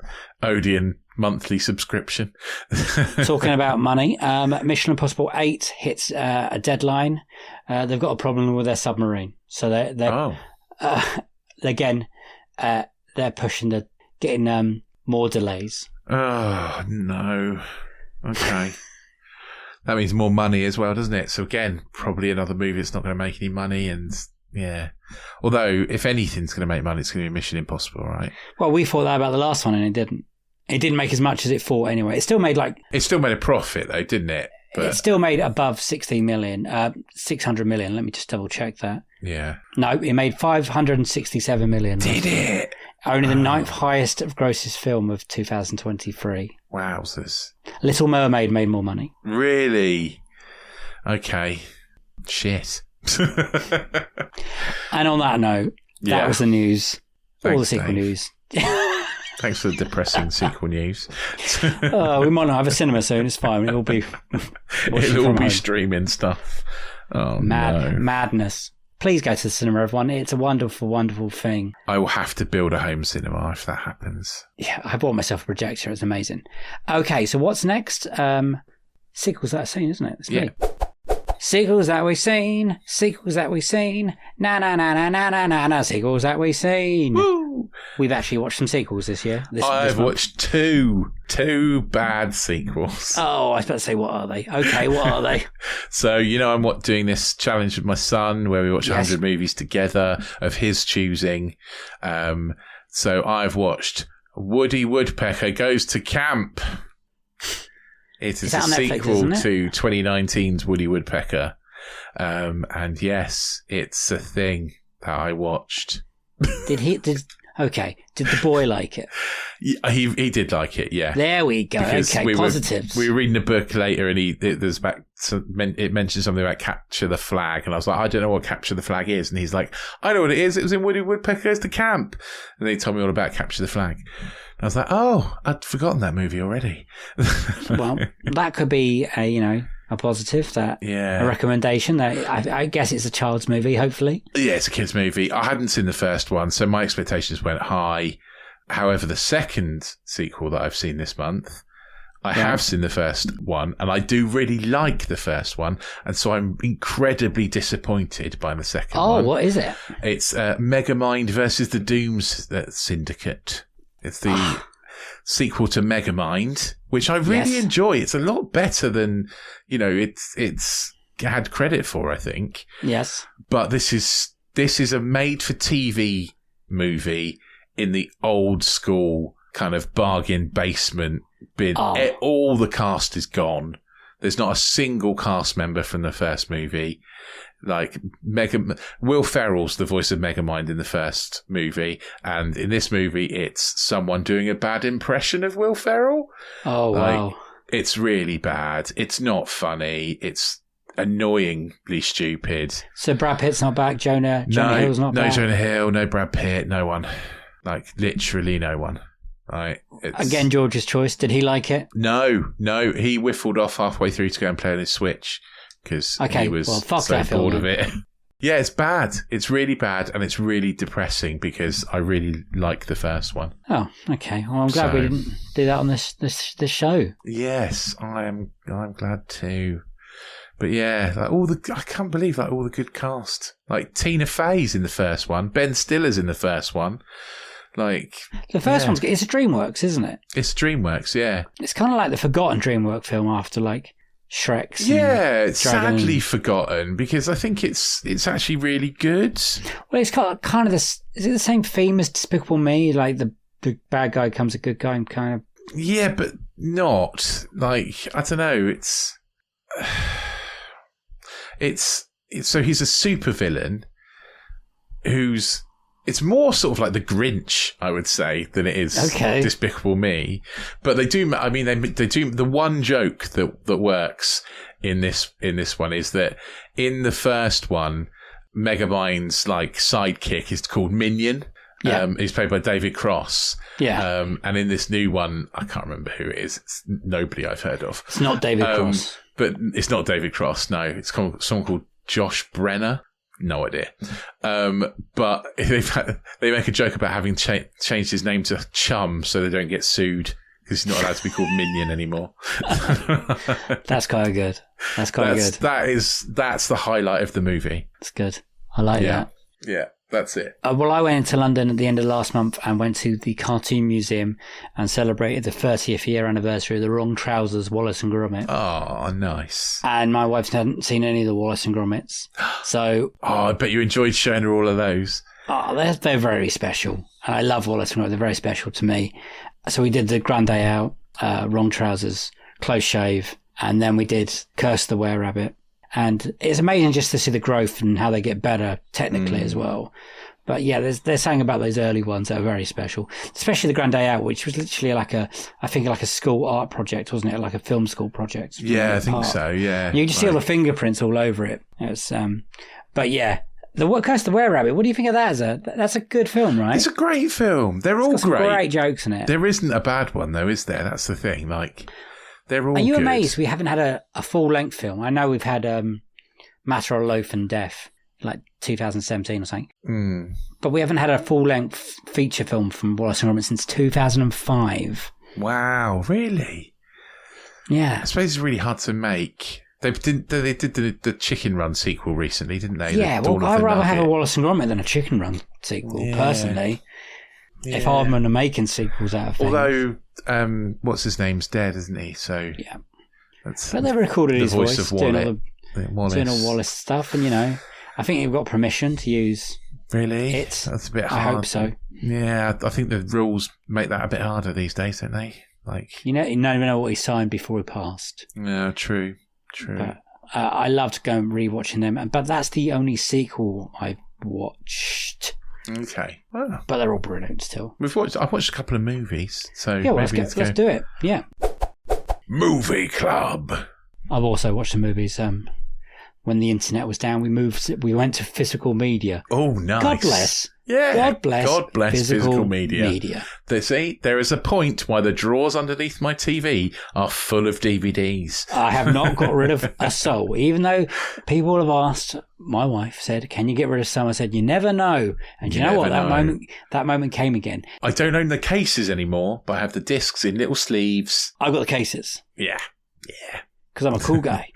Odeon monthly subscription. Talking about money, Mission Impossible 8 hits a deadline. They've got a problem with their submarine, so they're pushing getting more delays. Oh no! Okay. That means more money as well, doesn't it? So again, probably another movie that's not going to make any money, and yeah. Although, if anything's going to make money, it's going to be Mission Impossible, right? Well, we thought that about the last one, and it didn't. It didn't make as much as it thought anyway. It still made It still made a profit, though, didn't it? But it still made above 60 million, 600 million. Let me just double check that. Yeah. No, it made 567 million. Did it? Only the 9th highest of grossest film of 2023. Wowzers. Little Mermaid made more money. Really? Okay. Shit. And on that note, that was the news. Thanks, all the sequel Dave. news. Thanks for the depressing sequel news. We might not have a cinema soon. It's fine. It'll be streaming stuff. Oh, madness. Please go to the cinema, everyone. It's a wonderful, wonderful thing. I will have to build a home cinema if that happens. Yeah, I bought myself a projector. It's amazing. Okay, so what's next? Sequels that I've seen, isn't it? It's me. Sequels that we've seen. Na na na na na na na. Sequels that we've seen. Woo! We've actually watched some sequels this year. I've watched two bad sequels. Oh, I was about to say, what are they? Okay, what are they? So, I'm doing this challenge with my son where we watch 100 movies together of his choosing. So I've watched Woody Woodpecker Goes to Camp. It is a sequel to 2019's Woody Woodpecker. And yes, it's a thing that I watched. Did the boy like it? Yeah, he did like it, yeah. There we go. Because positives. We were reading a book later, and it mentioned something about Capture the Flag, and I was like, I don't know what Capture the Flag is, and he's like, I know what it is. It was in Woody Woodpecker Goes to Camp, and they told me all about Capture the Flag. And I was like, oh, I'd forgotten that movie already. Well, that could be a positive, a recommendation. That I guess it's a child's movie, hopefully. Yeah, it's a kid's movie. I hadn't seen the first one, so my expectations went high. However, the second sequel that I've seen this month, I have seen the first one, and I do really like the first one, and so I'm incredibly disappointed by the second one. Oh, what is it? It's Megamind versus the Dooms Syndicate. It's the sequel to Megamind, which I really enjoy. It's a lot better than, it's had credit for, I think. Yes. But this is a made-for-TV movie in the old school kind of bargain basement bin. Oh. All the cast is gone. There's not a single cast member from the first movie. Like Will Ferrell's the voice of Megamind in the first movie, and in this movie it's someone doing a bad impression of Will Ferrell. Oh, wow. It's really bad. It's not funny. It's annoyingly stupid. So Brad Pitt's not back. Jonah Hill's not back. No Jonah Hill, no Brad Pitt, no one. Like literally no one. Again, George's choice. Did he like it? No. He whiffled off halfway through to go and play on his Switch because he was so bored of it. Yeah, it's bad. It's really bad, and it's really depressing because I really like the first one. Oh, okay. Well, I'm glad we didn't do that on this show. Yes, I'm glad too. But yeah, I can't believe all the good cast. Like Tina Fey's in the first one, Ben Stiller's in the first one. Like the first one's it's a DreamWorks, isn't it? It's DreamWorks, yeah. It's kind of like the forgotten DreamWorks film after like Shrek's. Yeah, it's sadly forgotten because I think it's actually really good. Well, it's got kind of this. Is it the same theme as Despicable Me? Like the bad guy becomes a good guy, kind of. Yeah, but not like I don't know. So he's a supervillain who's. It's more sort of like the Grinch, I would say, than it is Despicable Me. But they do. I mean, they do. The one joke that works in this one is that in the first one, Megamind's like sidekick is called Minion. Yeah. He's played by David Cross. Yeah. And in this new one, I can't remember who it is. It's nobody I've heard of. It's not David Cross. But it's not David Cross. No, it's someone called Josh Brenner. No idea. But they make a joke about having changed his name to Chum so they don't get sued because he's not allowed to be called Minion anymore. That's quite good. That's good. That's the highlight of the movie. That's good. I like that. Yeah. That's it. Well, I went into London at the end of last month and went to the Cartoon Museum and celebrated the 30th year anniversary of the Wrong Trousers Wallace and Gromit. Oh, nice. And my wife hadn't seen any of the Wallace and Gromits. So... I bet you enjoyed showing her all of those. Oh, they're very special. And I love Wallace and Gromit. They're very special to me. So we did the Grand Day Out, Wrong Trousers, Close Shave, and then we did Curse the Were-Rabbit. And it's amazing just to see the growth and how they get better technically as well. But yeah, they're saying about those early ones that are very special, especially the Grand Day Out, which was literally like a school art project, wasn't it? Like a film school project. Yeah, I think so. Yeah. You just see all the fingerprints all over it. It's, but yeah, Curse the Were-Rabbit. What do you think of that? That's a good film, right? It's a great film. They're all great. Great jokes in it. There isn't a bad one though, is there? That's the thing. Like. They're all Are you good. amazed we haven't had a full-length film? I know we've had Matter of Loaf and Death, like 2017 or something. But we haven't had a full-length feature film from Wallace and Gromit since 2005. Wow, really? Yeah. I suppose it's really hard to make. They did the Chicken Run sequel recently, didn't they? Yeah, well, I'd rather have a Wallace and Gromit than a Chicken Run sequel, personally. Yeah. If Aardman are making sequels out of things. Although, what's his name's dead, isn't he? So yeah, but they recorded his voice of Wallace. Doing all Wallace stuff, and I think he got permission to use. Really, it. That's a bit hard. I hope so. Yeah, I think the rules make that a bit harder these days, don't they? Like you never know what he signed before he passed. Yeah, true. But, I loved going rewatching them, but that's the only sequel I've watched. Okay, well, but they're all brilliant still. I've watched a couple of movies, so yeah, well, let's do it. Yeah, Movie Club. I've also watched the movies. When the internet was down, we went to physical media. Oh, nice. God bless. Yeah. God bless physical media. There is a point why the drawers underneath my TV are full of DVDs. I have not got rid of a soul, even though people have asked. My wife said, "Can you get rid of some?" I said, "You never know." And you know what? That moment came again. I don't own the cases anymore, but I have the discs in little sleeves. I've got the cases. Yeah. Because I'm a cool guy.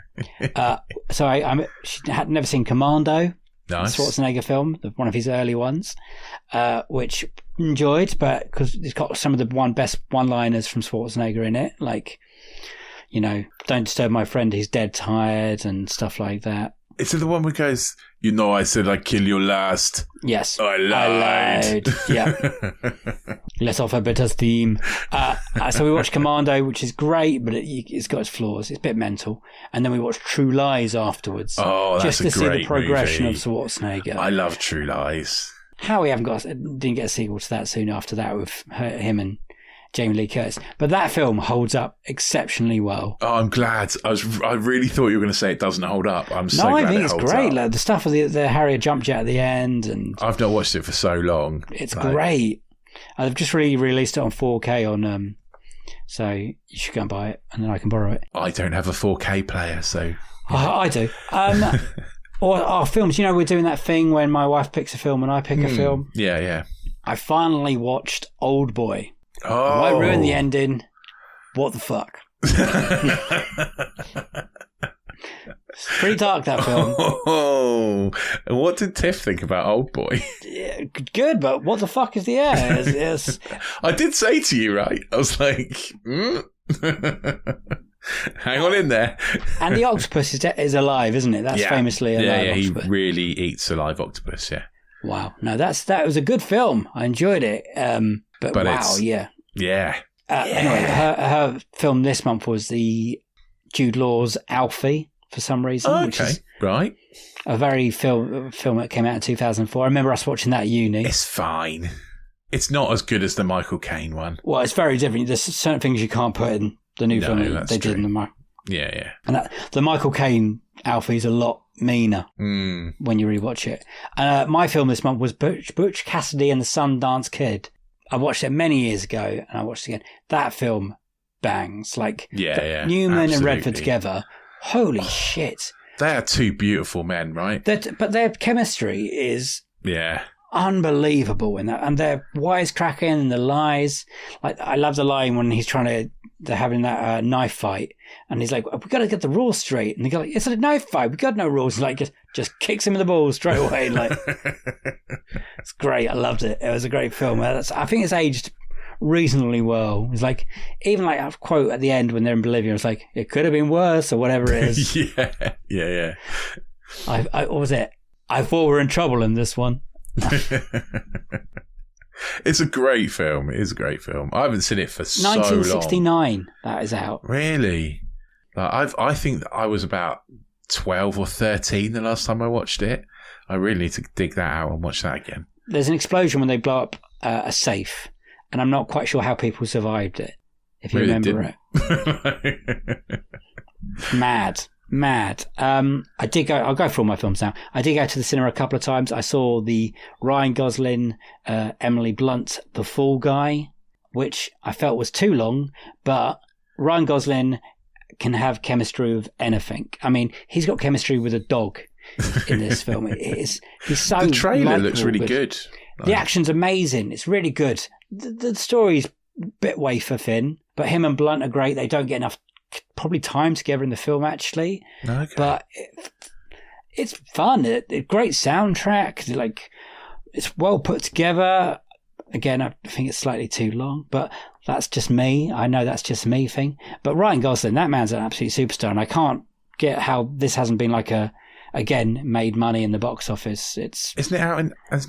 So she had never seen Commando. Nice. Schwarzenegger film, one of his early ones, which enjoyed, but because it's got some of the best one-liners from Schwarzenegger in it, like, don't disturb my friend, he's dead tired, and stuff like that. Is it the one where goes, I said I'd kill you last? Yes. I lied. Yeah. Let's off a bit of theme. So we watched Commando, which is great, but it's got its flaws. It's a bit mental. And then we watched True Lies afterwards. Oh, that's just to see the progression movie. of Schwarzenegger. I love True Lies. How we didn't get a sequel to that soon after that with him and Jamie Lee Curtis. But that film holds up exceptionally well. Oh, I'm glad. I really thought you were going to say it doesn't hold up. I'm so glad I think it it's holds great. up. Like, the stuff with the Harrier jump jet at the end. And I've not watched it for so long. It's great. They've just released it on 4K on, so you should go and buy it, and then I can borrow it. I don't have a 4K player, so... I do. Or films, we're doing that thing when my wife picks a film and I pick a film. Yeah. I finally watched Old Boy. Oh. I ruined the ending. What the fuck? It's pretty dark, that film. Oh, and what did Tiff think about Old Boy? Yeah, good, but what the fuck is the air? It's... I did say to you, right? I was like, hang on in there. And the octopus is alive, isn't it? That's famously a live octopus. He really eats a live octopus, yeah. Wow. No, that was a good film. I enjoyed it. But wow, yeah. Yeah. Anyway, her film this month was the Jude Law's Alfie, for some reason. Which is right. A very film that came out in 2004. I remember us watching that at uni. It's fine. It's not as good as the Michael Caine one. Well, it's very different. There's certain things you can't put in the new film that they did in the... Yeah. And the Michael Caine Alfie is a lot meaner when you rewatch it. My film this month was Butch Cassidy and the Sundance Kid. I watched it many years ago, and I watched it again. That film bangs. Like, Newman absolutely. and Redford together. Holy shit. They are two beautiful men, right? But their chemistry is unbelievable in that. And their wisecracking and the lies. Like, I love the line when they're having that knife fight, and he's like, "We've got to get the rules straight." And they go, like, "It's a knife fight. We've got no rules." And like, just kicks him in the balls straight away. Like, it's great. I loved it. It was a great film. I think it's aged reasonably well. It's like, even like a quote at the end when they're in Bolivia, it's like, "It could have been worse," or whatever it is. Yeah. What was it? I thought we were in trouble in this one. It's a great film. It is a great film. I haven't seen it for so long. 1969, that is out. Really? I think that I was about 12 or 13 the last time I watched it. I really need to dig that out and watch that again. There's an explosion when they blow up a safe, and I'm not quite sure how people survived it, if you remember it. Mad. I did go. I'll go through all my films now. I did go to the cinema a couple of times. I saw the Ryan Gosling, Emily Blunt, The Fall Guy, which I felt was too long. But Ryan Gosling can have chemistry with anything. I mean, he's got chemistry with a dog in this film. He's so. The trailer looks really good. The action's amazing. It's really good. The story's a bit wafer thin, but him and Blunt are great. They don't get enough probably time together in the film, actually. Okay. But it's fun. Great soundtrack. Like, it's well put together. Again, I think it's slightly too long, but that's just me. I know that's just me thing. But Ryan Gosling, that man's an absolute superstar, and I can't get how this hasn't been like made money in the box office. Isn't it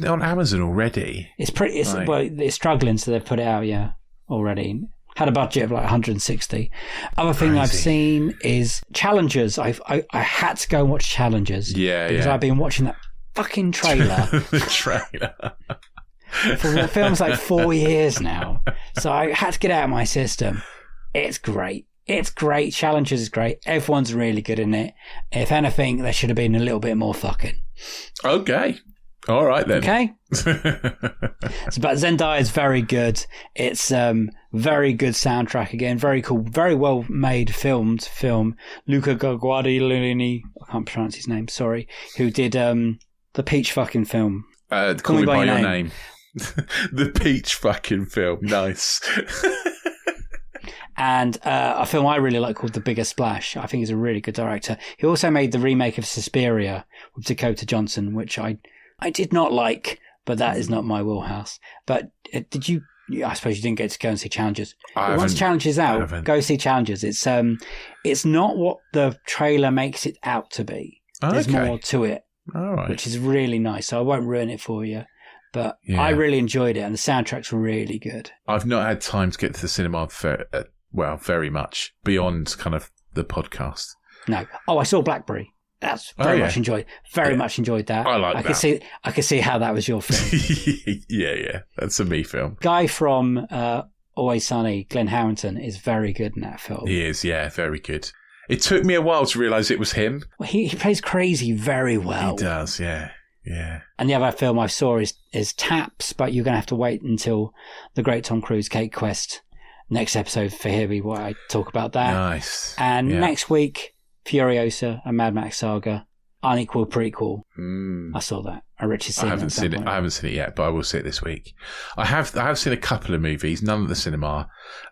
on Amazon already? It's struggling, so they've put it out, already. Had a budget of like 160. Other thing I've seen is Challengers. I had to go and watch Challengers. Because I've been watching that fucking trailer. The trailer. For the film's like 4 years now. So I had to get it out of my system. It's great. Challengers is great. Everyone's really good in it. If anything, there should have been a little bit more fucking. Okay. All right then. Okay. But Zendaya is very good. It's very good soundtrack again. Very cool. Very well made film. Luca Guadagnini, I can't pronounce his name. Sorry. Who did the Peach fucking film? Call Me by Your Name. The Peach fucking film. Nice. And a film I really like called The Bigger Splash. I think he's a really good director. He also made the remake of Suspiria with Dakota Johnson, which I did not like, but that is not my wheelhouse. But did you? I suppose you didn't get to go and see Challengers. Once Challengers out, go see Challengers. It's not what the trailer makes it out to be. There's more to it, which is really nice. So I won't ruin it for you. But I really enjoyed it, and the soundtrack's really good. I've not had time to get to the cinema very much beyond kind of the podcast. No. Oh, I saw Blackberry. That's very much enjoyed. Much enjoyed that. I like that. I could see how that was your film. Yeah. That's a me film. Guy from Always Sunny, Glenn Harrington, is very good in that film. He is, very good. It took me a while to realise it was him. Well, he plays crazy very well. He does, yeah. Yeah. And the other film I saw is Taps, but you're going to have to wait until the great Tom Cruise Cake Quest next episode for hear me where I talk about that. Nice. And next week, Furiosa, a Mad Max saga, Unequal prequel. I saw that. Richard's seen it. I haven't seen it yet, but I will see it this week. I have seen a couple of movies, none at the cinema.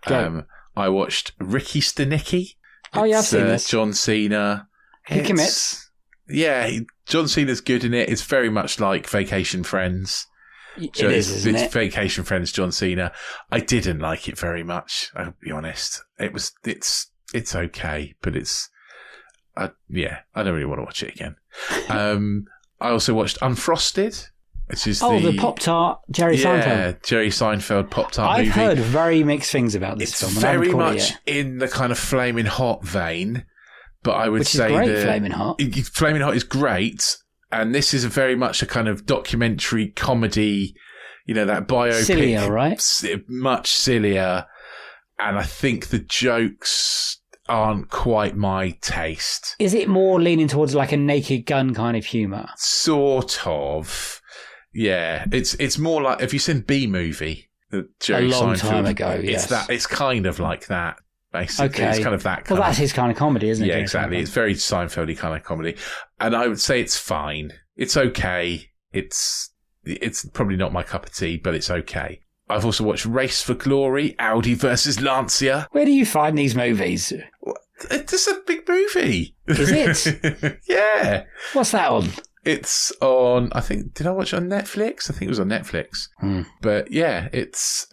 I watched Ricky Stenicki. Oh yeah, I've seen this. John Cena. He commits. Yeah, John Cena's good in it. It's very much like Vacation Friends. Isn't it? It's Vacation Friends, John Cena. I didn't like it very much, I'll be honest. It's okay, but I don't really want to watch it again. I also watched Unfrosted, which is the Pop-Tart Jerry Seinfeld. Yeah, Jerry Seinfeld Pop-Tart movie. I've heard very mixed things about this film. It's very much in the kind of Flaming Hot vein, but I would say that Flaming Hot. Flaming Hot is great, and this is very much a kind of documentary comedy, that biopic. Sillier, right? Much sillier, and I think the jokes aren't quite my taste. Is it more leaning towards like a Naked Gun kind of humour? Sort of. Yeah. It's more like, have you seen B-Movie? A long time ago, yes. It's kind of like that, basically. Okay. It's kind of that kind that's his kind of comedy, isn't it? Yeah, exactly. It's very Seinfeld-y kind of comedy. And I would say it's fine. It's okay. It's probably not my cup of tea, but it's okay. I've also watched Race for Glory, Audi versus Lancia. Where do you find these movies? It's a big movie. Is it? Yeah. What's that on? It's on, I think, did I watch it on Netflix? I think it was on Netflix. But yeah, it's,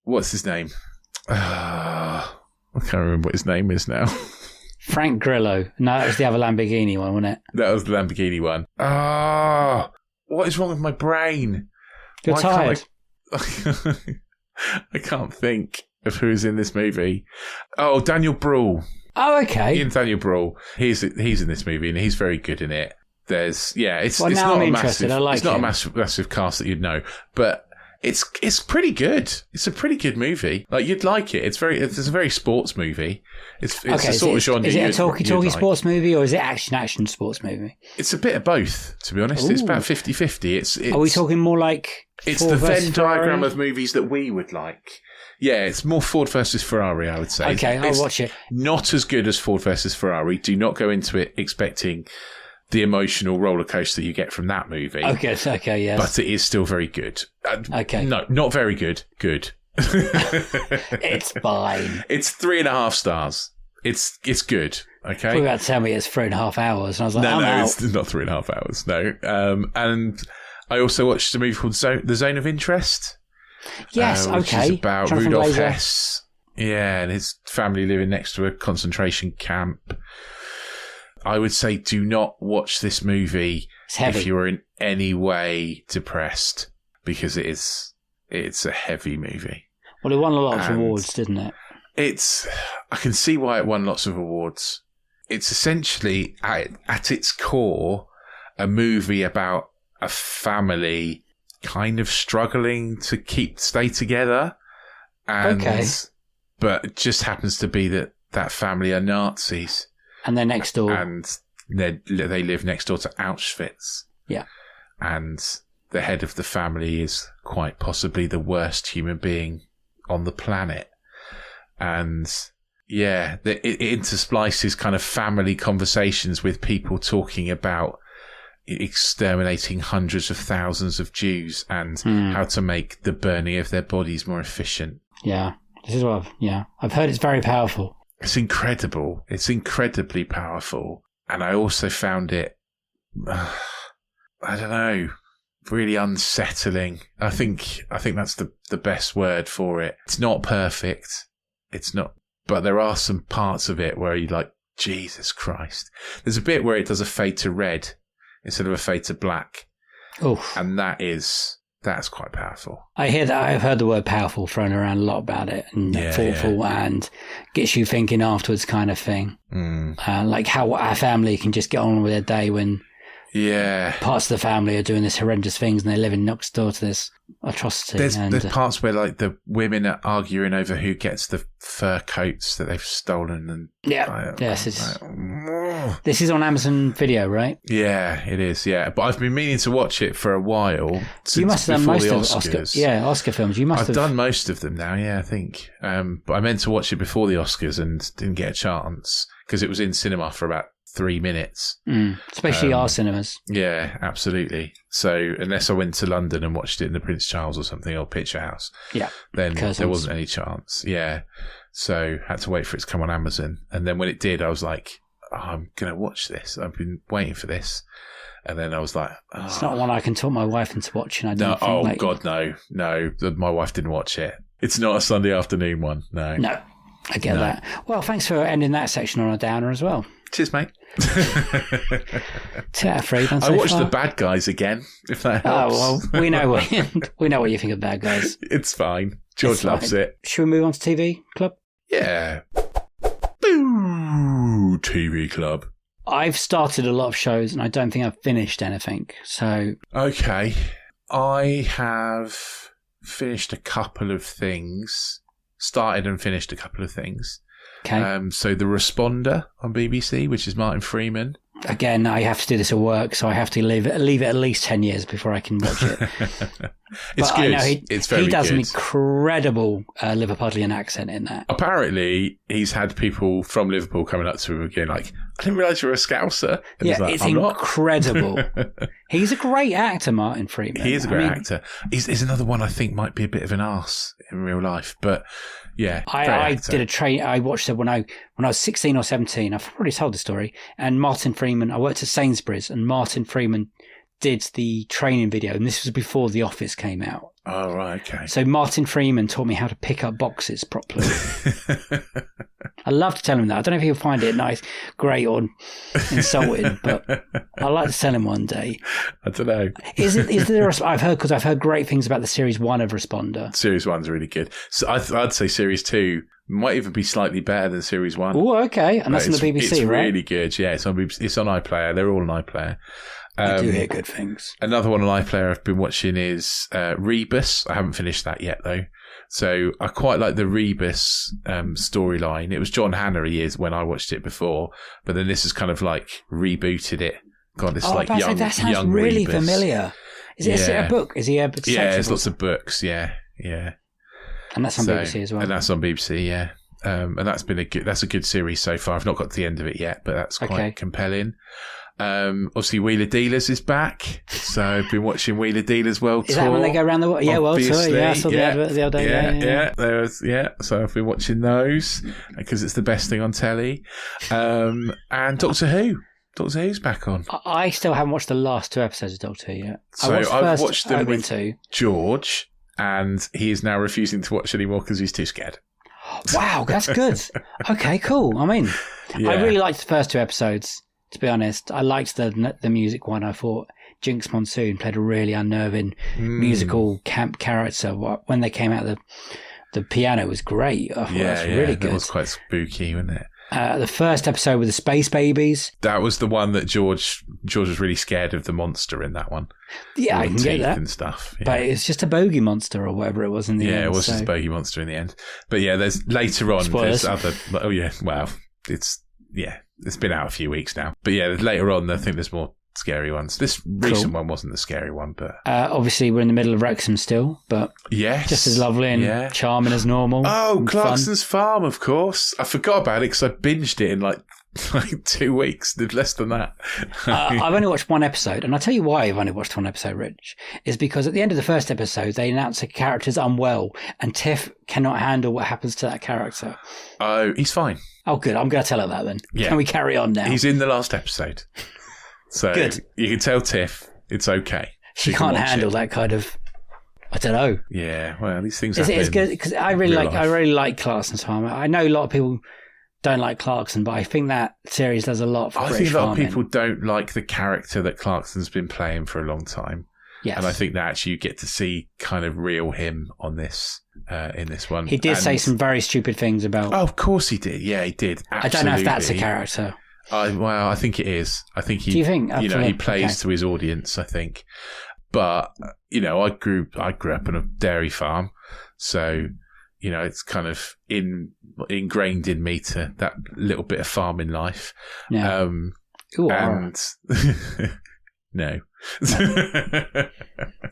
what's his name? I can't remember what his name is now. Frank Grillo. No, that was the other Lamborghini one, wasn't it? That was the Lamborghini one. What is wrong with my brain? You're tired. I can't think of who's in this movie. Oh, Daniel Bruhl. Oh, okay. Ian Daniel Bruhl. He's in this movie and he's very good in it. It's well, now not I'm a interested. massive. I like it's not him. a massive cast that you'd know, but it's pretty good. It's a pretty good movie. Like you'd like it. It's a very sports movie. It's the sort of genre. Is it a talky sports movie or is it action sports movie? It's a bit of both, to be honest. Ooh. It's about 50-50. Are we talking more like? It's the Venn diagram of movies that we would like. Yeah, it's more Ford versus Ferrari, I would say. Okay, I'll watch it. Not as good as Ford versus Ferrari. Do not go into it expecting the emotional roller coaster you get from that movie. Okay, yes. But it is still very good. Okay. No, not very good. Good. It's fine. It's 3.5 stars. It's good. Okay. You were about to tell me it's 3.5 hours, and I was like, no, it's not 3.5 hours. No. And I also watched a movie called The Zone of Interest. Yes, which is about Rudolf Hess. Yeah, and his family living next to a concentration camp. I would say do not watch this movie if you are in any way depressed, because it's a heavy movie. Well, it won a lot of awards, didn't it? I can see why it won lots of awards. It's essentially, at its core, a movie about a family kind of struggling to stay together. But it just happens to be that family are Nazis. And they're next door. And they live next door to Auschwitz. Yeah. And the head of the family is quite possibly the worst human being on the planet. And yeah, it intersplices kind of family conversations with people talking about exterminating hundreds of thousands of Jews and how to make the burning of their bodies more efficient. Yeah. This is what I've heard it's very powerful. It's incredible. It's incredibly powerful. And I also found it, I don't know, really unsettling. I think that's the best word for it. It's not perfect. It's not, but there are some parts of it where you're like, Jesus Christ. There's a bit where it does a fade to red instead of a fade to black. Oof. And that's quite powerful. I hear that. I've heard the word powerful thrown around a lot about it, and thoughtful, and gets you thinking afterwards, kind of thing. Like how our family can just get on with their day when parts of the family are doing this horrendous things, and they're living next door to this atrocity. There's parts where like the women are arguing over who gets the fur coats that they've stolen, and This is on Amazon Video, right? Yeah, it is. Yeah, but I've been meaning to watch it for a while. You must have done most of Oscars. Oscar films. I've done most of them now. Yeah, I think. But I meant to watch it before the Oscars and didn't get a chance because it was in cinema for about 3 minutes. Especially our cinemas. Yeah, absolutely. So unless I went to London and watched it in the Prince Charles or something, or Picture House, then there wasn't any chance. Yeah. So had to wait for it to come on Amazon. And then when it did, I was like, I'm going to watch this. I've been waiting for this. And then I was like, it's not one I can talk my wife into watching. I don't think. God, no. No, my wife didn't watch it. It's not a Sunday afternoon one. No. No, I get that. Well, thanks for ending that section on a downer as well. Cheers, mate. 2 out of 3 done so I watched far. The Bad Guys again, if that helps. Oh, well, we know what you think of Bad Guys. It's fine. George loves it. Should we move on to TV Club? Yeah. Boo! TV Club. I've started a lot of shows and I don't think I've finished anything. So okay, I have finished a couple of things. Started and finished a couple of things. Okay. So The Responder on BBC, which is Martin Freeman. Again, I have to do this at work, so I have to leave it at least 10 years before I can watch it. It's but good. I know It's very good. He does an incredible Liverpudlian accent in that. Apparently, he's had people from Liverpool coming up to him again, like, I didn't realise you were a Scouser. And Yeah, he's like, it's I'm not. incredible. He's a great actor, Martin Freeman. He is a great actor. He's another one I think might be a bit of an arse in real life, but yeah. I did a train. I watched it when I was 16 or 17. I've already told the story. And Martin Freeman, I worked at Sainsbury's, and Martin Freeman did the training video, and this was before The Office came out. Oh, right, okay. So Martin Freeman taught me how to pick up boxes properly. I love to tell him that. I don't know if he'll find it nice, great, or insulting, but I like to tell him one day. I don't know. Is there? I've heard great things about the series 1 of Responder. Series 1's really good. So I'd say Series 2 might even be slightly better than Series 1. Oh, okay, and that's on the BBC, it's right? It's really good. Yeah, it's on BBC, it's on iPlayer. They're all on iPlayer. I do hear good things. Another one on iPlayer I've been watching is Rebus. I haven't finished that yet, though. So I quite like the Rebus storyline. It was John Hannah when I watched it before, but then this is kind of like rebooted it. God, it's like young, that sounds young really Rebus. Familiar. Is it a book? Is he a detective? Yeah, there's lots of books. Yeah. And that's on BBC as well. And that's on BBC, yeah. And that's been a good series so far. I've not got to the end of it yet, but that's quite compelling. Obviously, Wheeler Dealers is back, so I've been watching Wheeler Dealers World Tour. Is that when they go around the world? Yeah, World Tour. Yeah, I saw the advert the other day. Yeah. So I've been watching those because it's the best thing on telly. And Doctor Who. Doctor Who's back on. I still haven't watched the last 2 episodes of Doctor Who yet. So I've watched them with George, and he is now refusing to watch anymore because he's too scared. Wow, that's good. Okay, cool. I mean, I really liked the first 2 episodes. To be honest, I liked the music one. I thought Jinx Monsoon played a really unnerving musical camp character. When they came out, the piano was great. I thought that was really good. It was quite spooky, wasn't it? The first episode with the space babies. That was the one that George was really scared of the monster in that one. Yeah, I can get that. And stuff. Yeah. But it's just a bogey monster or whatever it was in the end. Yeah, it was just a bogey monster in the end. But yeah, there's later on, Spoilers. there's other. Oh yeah, well, it's been out a few weeks now. But yeah, later on, I think there's more scary ones. This recent one wasn't the scary one, but obviously we're in the middle of Wrexham still, but just as lovely and charming as normal. Oh, Clarkson's Farm, of course. I forgot about it because I binged it in like 2 weeks, less than that. I've only watched 1 episode, and I'll tell you why I've only watched 1 episode, Rich, is because at the end of the first episode, they announce a character's unwell, and Tiff cannot handle what happens to that character. Oh, he's fine. Oh, good. I'm going to tell her that then. Yeah. Can we carry on now? He's in the last episode. So good. You can tell Tiff it's okay. She can't handle that kind of, I don't know. Yeah, well, these things happen. It's good because I really like Clarkson's Farm. I know a lot of people don't like Clarkson, but I think that series does a lot for British think a lot farming. of people don't like the character that Clarkson's been playing for a long time. Yes. And I think that actually you get to see kind of real him on this, in this one. He did say some very stupid things about... Oh, of course he did. Yeah, he did. Absolutely. I don't know if that's a character. Well, I think it is. I think he... Do you think? He plays to his audience, I think. But, I grew up on a dairy farm. So, it's kind of ingrained in me to that little bit of farming life. Yeah. And no.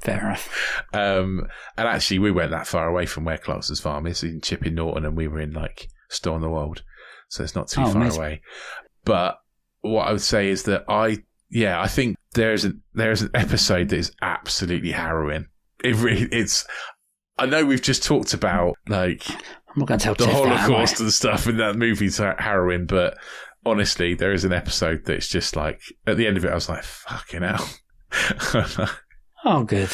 Fair enough. And actually, we weren't that far away from where Clarkson's farm is in Chipping Norton, and we were in like Store in the Wold, so it's not too far away. But what I would say is that I think there's an episode that is absolutely harrowing. It's. I know we've just talked about like I'm not going to tell the Jeff Holocaust and stuff, and that movie's harrowing, but honestly, there is an episode that's just like at the end of it, I was like, "Fucking hell!" Oh, good.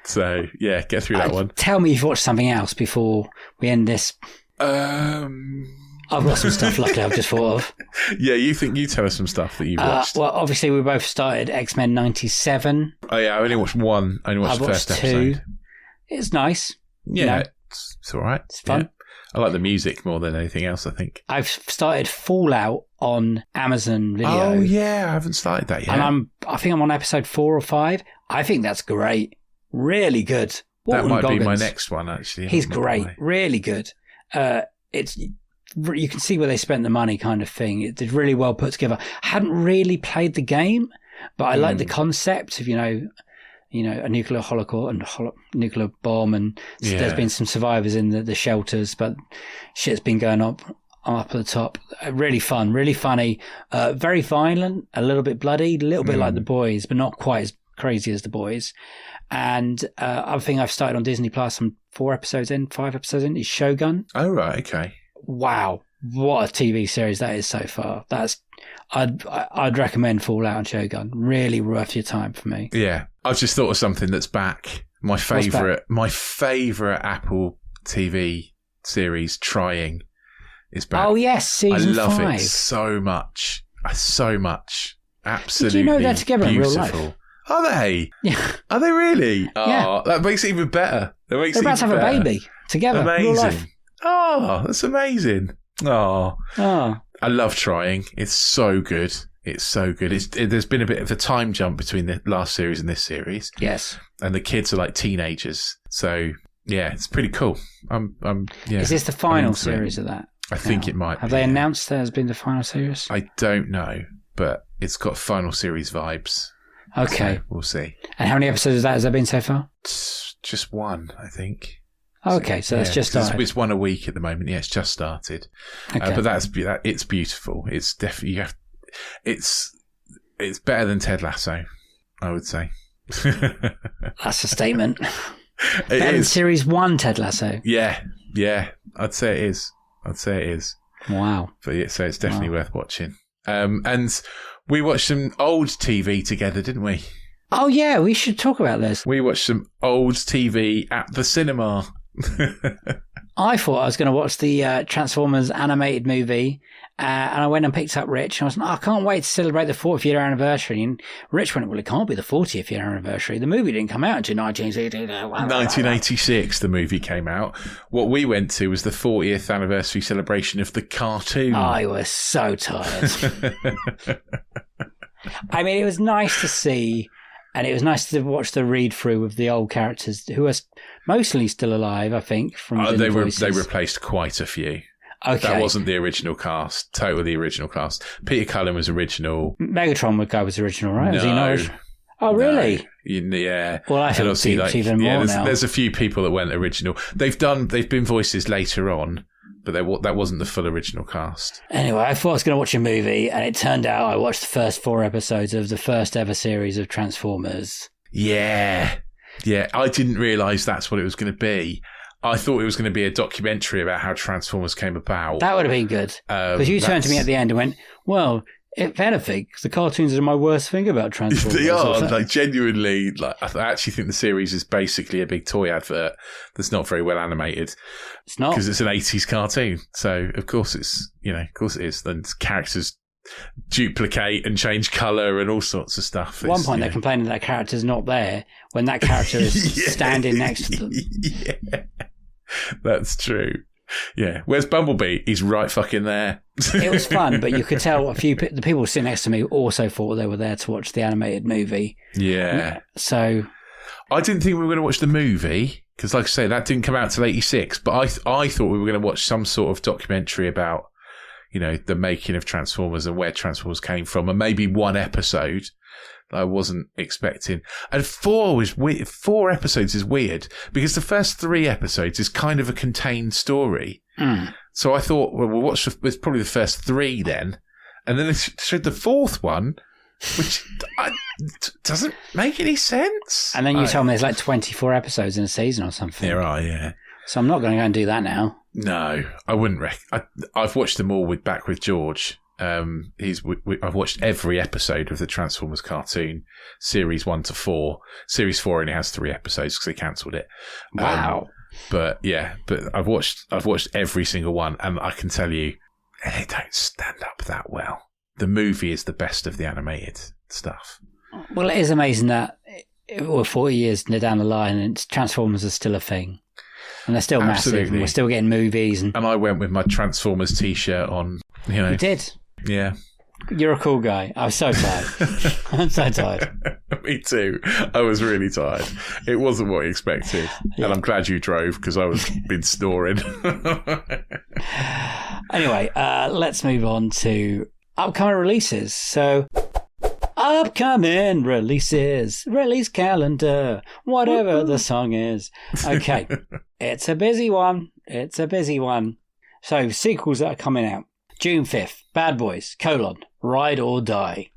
So yeah, get through that one. Tell me you've watched something else before we end this. I've got some stuff. Luckily, I've just thought of. Yeah, you tell us some stuff that you've watched. Well, obviously, we both started X-Men '97. Oh yeah, I only watched one. I only watched the first episode. 2. It's nice. Yeah, it's all right. It's fun. Yeah. I like the music more than anything else, I think. I've started Fallout on Amazon Video. Oh yeah, I haven't started that yet. And I think I'm on episode 4 or 5. I think that's great. Really good. That might be my next one, actually. He's great. Really good. You can see where they spent the money, kind of thing. It's really well put together. I hadn't really played the game, but I like the concept of a nuclear holocaust and nuclear bomb, and there's been some survivors in the shelters, but shit's been going up at the top. Really fun, really funny, very violent, a little bit bloody, a little bit like The Boys, but not quite as crazy as The Boys. And other thing I've started on Disney Plus, I'm 5 episodes in, is Shogun. Oh, right, okay. Wow, what a TV series that is so far. I'd recommend Fallout and Shogun. Really worth your time for me. Yeah, I've just thought of something that's back. My favourite Apple TV series, Trying, is back. Oh yes, season 5. I love it so much. Absolutely. Did you know they're together beautiful. in real life? Are they? Yeah. Are they really? Yeah. Oh, that makes it even better. They're about to have a baby together. Amazing. Real life. Oh, that's amazing. Oh. Oh. I love Trying. It's so good. There's been a bit of a time jump between the last series and this series. Yes. And the kids are like teenagers. So, yeah, it's pretty cool. Is this the final series of that? I think it might be. Have they announced there has been the final series? I don't know, but it's got final series vibes. Okay. So we'll see. And how many episodes of that has there been so far? Just one, I think. Okay, so that's just started. It's one a week at the moment. Yeah, it's just started. Okay. But it's beautiful. It's definitely it's better than Ted Lasso, I would say. That's a statement. Better than Series 1 Ted Lasso. Yeah, I'd say it is. Wow. But yeah, so it's definitely worth watching. And we watched some old TV together, didn't we? Oh yeah, we should talk about this. We watched some old TV at the cinema. I thought I was going to watch the Transformers animated movie, and I went and picked up Rich, and I was like, I can't wait to celebrate the 40th year anniversary. And Rich went, well, it can't be the 40th year anniversary. The movie didn't come out until 1986, the movie came out. What we went to was the 40th anniversary celebration of the cartoon. I was so tired. I mean, it was nice to see. And it was nice to watch the read-through of the old characters who are mostly still alive, I think. They replaced quite a few. Okay. That wasn't the original cast. Totally the original cast. Peter Cullen was original. Megatron guy was original, right? No. Was he not? Oh, really? No. Yeah. Well, I have seen even more now. There's a few people that weren't original. They've been voices later on, but that wasn't the full original cast. Anyway, I thought I was going to watch a movie, and it turned out I watched the first 4 episodes of the first ever series of Transformers. Yeah. I didn't realise that's what it was going to be. I thought it was going to be a documentary about how Transformers came about. That would have been good. Because you turned to me at the end and went, well, if anything, the cartoons are my worst thing about Transformers. They are, like, genuinely. Like, I actually think the series is basically a big toy advert that's not very well animated. It's not. Because it's an 80s cartoon. So, of course it is. And characters duplicate and change colour and all sorts of stuff. At one point, they're complaining that character's not there when that character is standing next to them. Yeah, that's true. Yeah, where's Bumblebee? He's right fucking there. It was fun, but you could tell the people sitting next to me also thought they were there to watch the animated movie. Yeah. So I didn't think we were going to watch the movie. Because, like I say, that didn't come out till 86. But I thought we were going to watch some sort of documentary about, the making of Transformers and where Transformers came from, and maybe one episode that I wasn't expecting. And 4 was weird. 4 episodes is weird because the first 3 episodes is kind of a contained story. So I thought, well, we'll watch it's probably the first 3 then, and then they showed the 4th one, which doesn't make any sense. And then you told me there's like 24 episodes in a season or something. There are, yeah. So I'm not going to go and do that now. No, I wouldn't. I've watched them all back with George. I've watched every episode of the Transformers cartoon, series 1 to 4. Series 4 only has 3 episodes because they cancelled it. Wow. But I've watched every single one, and I can tell you, they don't stand up that well. The movie is the best of the animated stuff. Well, it is amazing that we're 40 years down the line and Transformers are still a thing. And they're still massive, and we're still getting movies. And I went with my Transformers T-shirt on, You did? Yeah. You're a cool guy. I'm so tired. I'm so tired. Me too. I was really tired. It wasn't what I expected. Yeah. And I'm glad you drove because I was been snoring. Anyway, let's move on to upcoming releases. So, upcoming releases, release calendar, whatever the song is. Okay, it's a busy one. It's a busy one. So, sequels that are coming out. June 5th, Bad Boys, Ride or Die.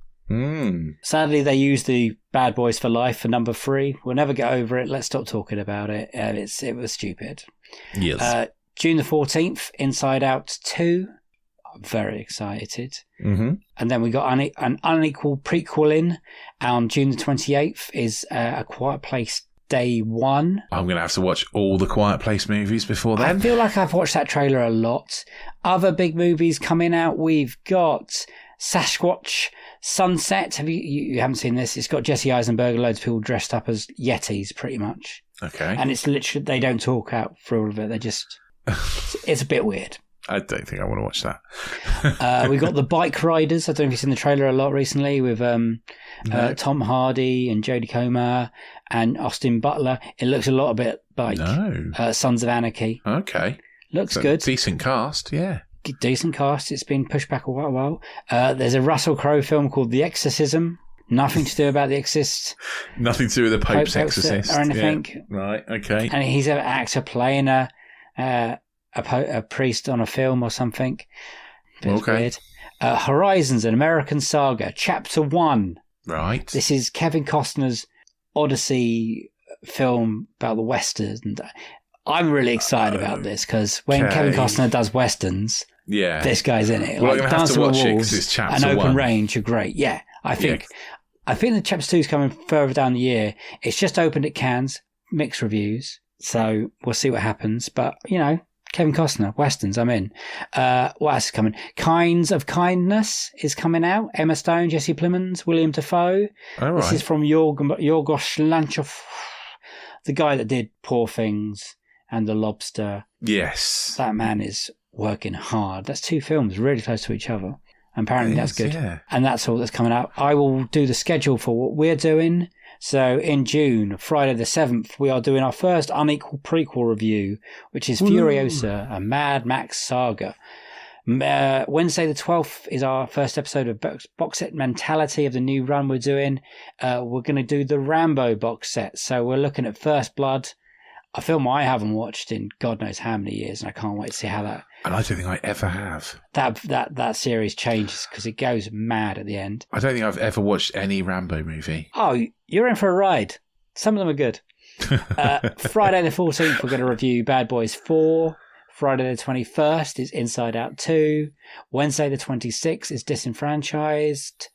Sadly, they used the Bad Boys for Life for number 3. We'll never get over it. Let's stop talking about it. It was stupid. Yes. June the 14th, Inside Out 2. I'm very excited. Mm-hmm. And then we got an Unequal prequel in. On June the 28th is A Quiet Place Day 1. I'm going to have to watch all the Quiet Place movies before then. I feel like I've watched that trailer a lot. Other big movies coming out. We've got Sasquatch Sunset. Have you haven't seen this? It's got Jesse Eisenberg and loads of people dressed up as Yetis, pretty much. Okay. And it's literally, they don't talk out for all of it. They just, it's a bit weird. I don't think I want to watch that. We got The Bike Riders. I don't know if you've seen the trailer a lot recently with Tom Hardy and Jodie Comer and Austin Butler. It looks a lot a bit like Sons of Anarchy. Okay. Looks good. Decent cast, yeah. Decent cast. It's been pushed back a while. There's a Russell Crowe film called The Exorcism. Nothing to do about The Exorcist. Nothing to do with the Pope's exorcist. Or anything. Yeah. Right, okay. And he's an actor playing a priest on a film or something. Bit weird. Horizons, an American Saga, Chapter 1. Right. This is Kevin Costner's Odyssey film about the Westerns. And I'm really excited about this because when Kevin Costner does Westerns, this guy's in it. Well, like I'm going to have to watch it because it's Chapter 1. And Open Range are great. Yeah, I think the Chapter 2 is coming further down the year. It's just opened at Cannes, mixed reviews. So we'll see what happens. But, Kevin Costner, Westerns, I'm in. What else is coming? Kinds of Kindness is coming out. Emma Stone, Jesse Plemons, William Dafoe. All right. This is from Yorgos Lanthimos, the guy that did Poor Things and The Lobster. Yes. That man is working hard. That's 2 films really close to each other. And apparently that's good. Yeah. And that's all that's coming out. I will do the schedule for what we're doing. So in June, Friday the 7th, we are doing our first Unequal prequel review, which is Furiosa, a Mad Max saga. Wednesday the 12th is our first episode of Box Set Mentality of the new run we're doing. We're going to do the Rambo box set. So we're looking at First Blood, a film I haven't watched in God knows how many years, and I can't wait to see how that... And I don't think I ever have. That series changes because it goes mad at the end. I don't think I've ever watched any Rambo movie. Oh, you're in for a ride. Some of them are good. Friday the 14th, we're going to review Bad Boys 4. Friday the 21st is Inside Out 2. Wednesday the 26th is Disenfranchised.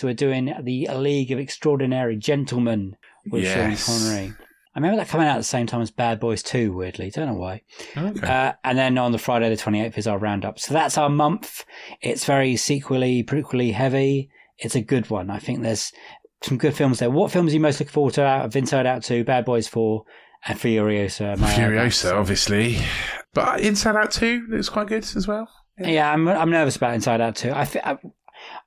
We're doing The League of Extraordinary Gentlemen with Sean Connery. I remember that coming out at the same time as Bad Boys 2, weirdly. Don't know why. Okay. And then on the Friday the 28th is our roundup. So that's our month. It's very prequely heavy. It's a good one. I think there's some good films there. What films are you most looking forward to out of Inside Out 2, Bad Boys 4, and Furiosa? Furiosa, obviously. But Inside Out 2 looks quite good as well. Yeah, I'm nervous about Inside Out 2.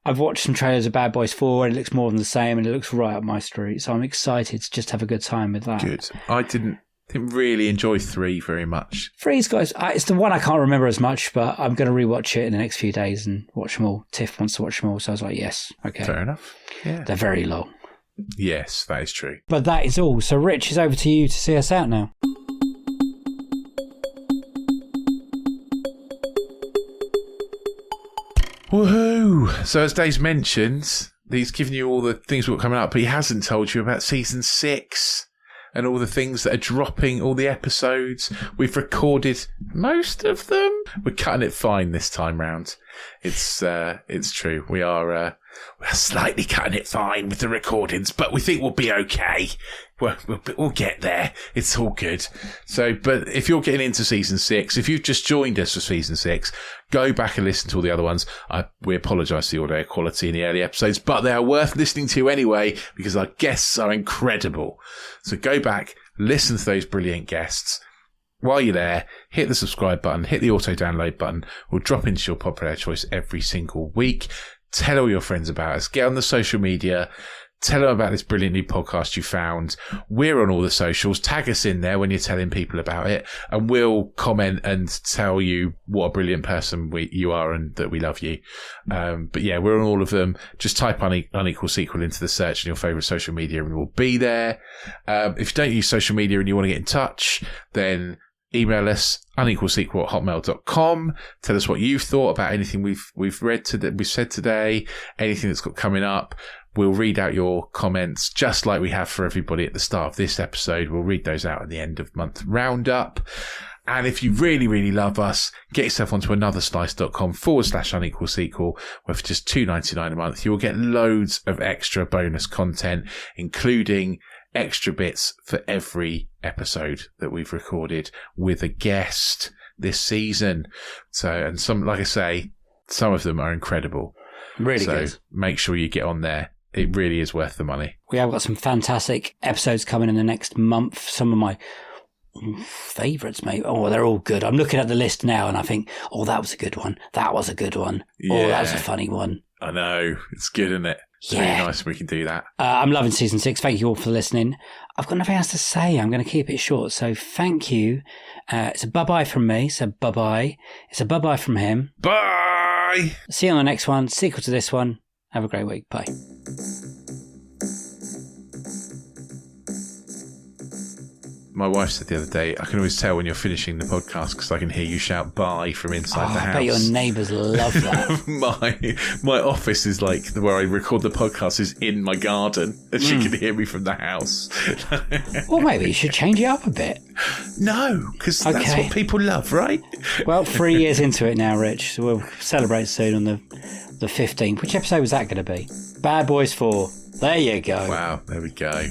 I've watched some trailers of Bad Boys 4 and it looks more than the same and it looks right up my street. So I'm excited to just have a good time with that. Good. I didn't Didn't really enjoy 3 very much. 3's guys, it's the one I can't remember as much, but I'm going to rewatch it in the next few days and watch them all. Tiff wants to watch them all, so I was like, yes, okay. Fair enough. Yeah. They're very long. Yes, that is true. But that is all. So Rich, it's over to you to see us out now. Woohoo! So as Dave's mentioned, he's given you all the things we've got coming up, but he hasn't told you about season 6 and all the things that are dropping, all the episodes. We've recorded most of them. We're cutting it fine this time round. It's true. We're slightly cutting it fine with the recordings, but we think we'll be okay. We'll get there. It's all good. So, but if you're getting into season 6, if you've just joined us for season 6, go back and listen to all the other ones. We apologise for the audio quality in the early episodes, but they are worth listening to anyway because our guests are incredible. So go back, listen to those brilliant guests. While you're there, hit the subscribe button, hit the auto download button. We'll drop into your pod player choice every single week. Tell all your friends about us. Get on the social media. Tell them about this brilliant new podcast you found. We're on all the socials. Tag us in there when you're telling people about it, and we'll comment and tell you what a brilliant person you are and that we love you. But yeah, we're on all of them. Just type Unequal Sequel into the search in your favourite social media and we'll be there. If you don't use social media and you want to get in touch, then email us unequalsequel@hotmail.com. Tell us what you've thought about anything we've read we've said today, anything that's got coming up. We'll read out your comments just like we have for everybody at the start of this episode. We'll read those out at the end of month roundup. And if you really, really love us, get yourself onto anotherslice.com/unequalsequel, where for just $2.99 a month, you'll get loads of extra bonus content, including extra bits for every episode that we've recorded with a guest this season. So, and some, like I say, some of them are incredible. Really good. So make sure you get on there. It really is worth the money. We have got some fantastic episodes coming in the next month. Some of my favourites, mate. Oh, they're all good. I'm looking at the list now and I think, oh, that was a good one. That was a good one. Yeah. Oh, that was a funny one. I know. It's good, isn't it? It's really nice we can do that. I'm loving season 6. Thank you all for listening. I've got nothing else to say. I'm going to keep it short. So thank you. It's a bye-bye from me. So bye-bye. It's a bye-bye from him. Bye! See you on the next one. Sequel to this one. Have a great week. Bye. My wife said the other day, I can always tell when you're finishing the podcast because I can hear you shout bye from inside the house. I bet your neighbours love that. my office is like where I record the podcast is in my garden and she can hear me from the house. Well, maybe you should change it up a bit. No, because that's what people love, right? Well, 3 years into it now, Rich. So we'll celebrate soon on the 15th. Which episode was that going to be? Bad Boys 4. There you go. Wow, there we go.